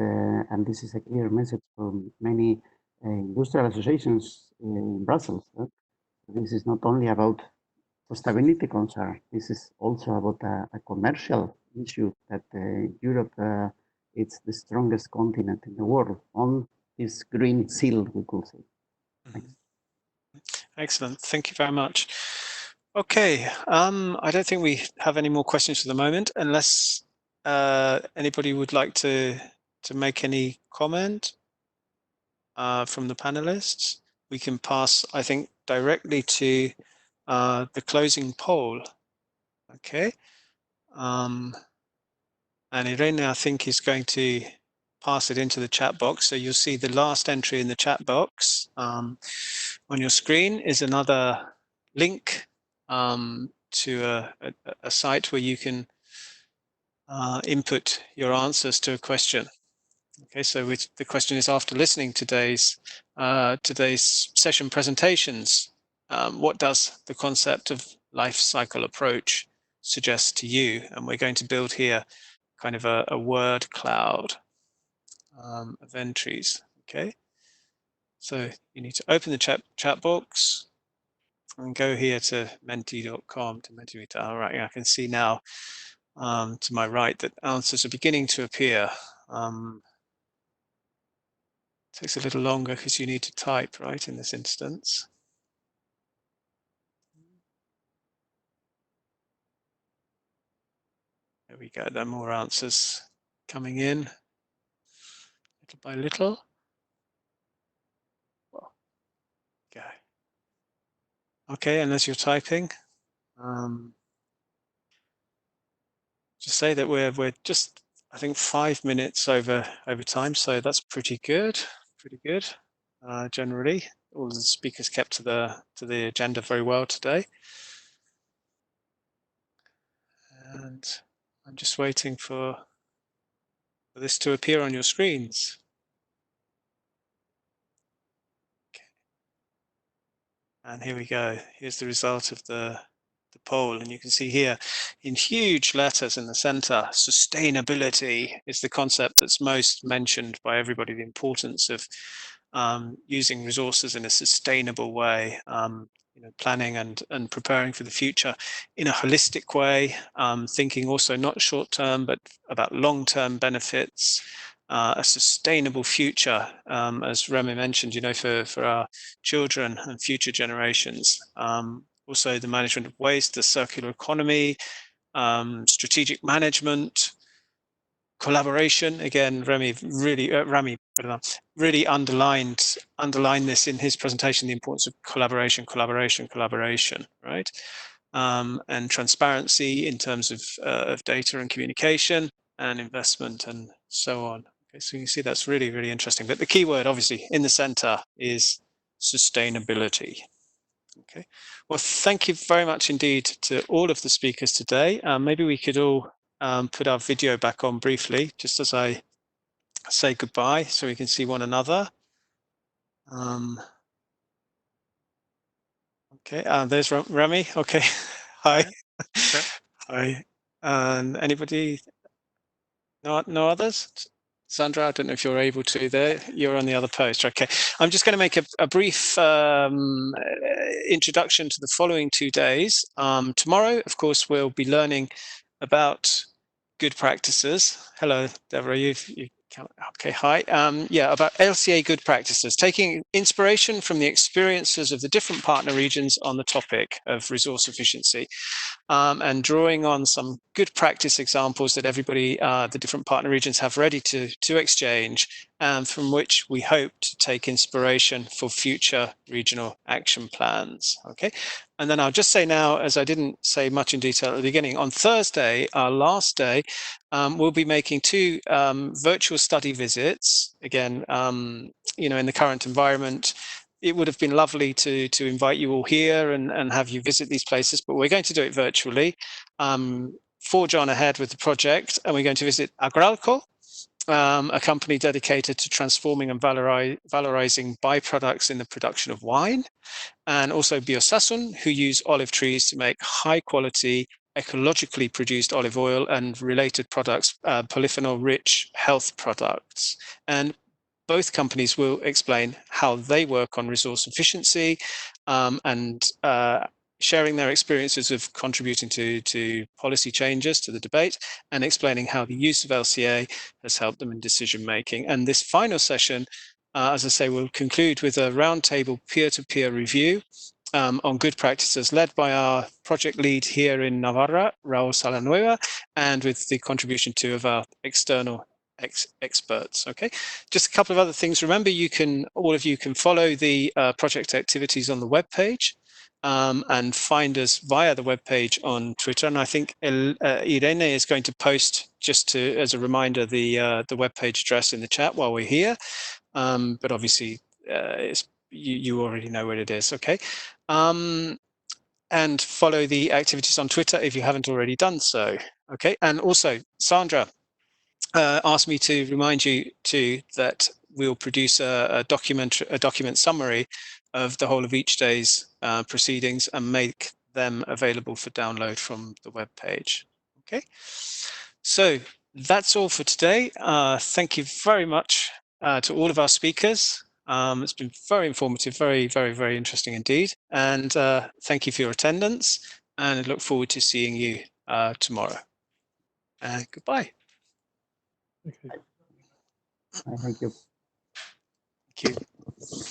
and this is a clear message from many industrial associations in Brussels, This is not only about sustainability concern. This is also about a commercial issue that Europe it's the strongest continent in the world on this green seal, we could say. Thanks. Excellent. Thank you very much. Okay, I don't think we have any more questions for the moment, unless anybody would like to make any comment from the panelists. We can pass, I think, directly to the closing poll. Okay. And Irene, I think, is going to pass it into the chat box. So you'll see the last entry in the chat box. On your screen is another link to a site where you can input your answers to a question. Okay, so the question is, after listening to today's session presentations, what does the concept of life cycle approach suggest to you? And we're going to build here kind of a word cloud of entries. Okay, so you need to open the chat box and go here to menti.com to Mentimeter. All right, I can see now to my right that answers are beginning to appear. Takes a little longer because you need to type, right, in this instance. There we go, there are more answers coming in, little by little. Well, okay. Okay, and as you're typing, just say that we're just, I think, 5 minutes over time, so that's pretty good, generally. All the speakers kept to the agenda very well today. And I'm just waiting for this to appear on your screens. Okay. And here we go. Here's the result of the poll. And you can see here in huge letters in the center, sustainability is the concept that's most mentioned by everybody, the importance of using resources in a sustainable way, planning and preparing for the future in a holistic way, thinking also not short term, but about long-term benefits, a sustainable future, as Remy mentioned, for our children and future generations. Also the management of waste, the circular economy, strategic management, collaboration. Again, Remy really underlined this in his presentation, the importance of collaboration, right? And transparency in terms of data and communication and investment and so on. Okay, so you see that's really, really interesting. But the key word, obviously, in the center is sustainability. Okay, well, thank you very much indeed to all of the speakers today. Maybe we could all put our video back on briefly, just as I say goodbye, so we can see one another. Okay, there's Remy. Okay, hi. Sure. Hi. Anybody? No others? Sandra, I don't know if you're able to there. You're on the other post. Okay, I'm just going to make a brief introduction to the following 2 days. Tomorrow, of course, we'll be learning about good practices. Hello, Deborah, you okay, hi. Yeah, about LCA good practices, taking inspiration from the experiences of the different partner regions on the topic of resource efficiency. And drawing on some good practice examples that everybody, the different partner regions have ready to exchange, and from which we hope to take inspiration for future regional action plans. Okay, and then I'll just say now, as I didn't say much in detail at the beginning, on Thursday, our last day, we'll be making 2 virtual study visits. Again, in the current environment, it would have been lovely to invite you all here and have you visit these places, but we're going to do it virtually. Forge on ahead with the project, and we're going to visit Agralco, a company dedicated to transforming and valorizing byproducts in the production of wine, and also Biosasun, who use olive trees to make high quality, ecologically produced olive oil and related products, polyphenol-rich health products. And both companies will explain how they work on resource efficiency and sharing their experiences of contributing to policy changes, to the debate, and explaining how the use of LCA has helped them in decision making. And this final session, as I say, will conclude with a roundtable peer-to-peer review on good practices led by our project lead here in Navara, Raul Salanueva, and with the contribution too of our external experts. Okay, just a couple of other things. Remember, all of you can follow the project activities on the web page and find us via the web page on Twitter. And I think Irene is going to post, just as a reminder, the web page address in the chat while we're here. But obviously, you already know where it is. Okay. And follow the activities on Twitter if you haven't already done so. Okay. And also, Sandra asked me to remind you too that we'll produce a document summary of the whole of each day's proceedings and make them available for download from the web page. Okay, so that's all for today. Thank you very much to all of our speakers. It's been very informative, very, very, very interesting indeed. And thank you for your attendance, and I look forward to seeing you tomorrow. Goodbye. Okay. Thank you. Thank you.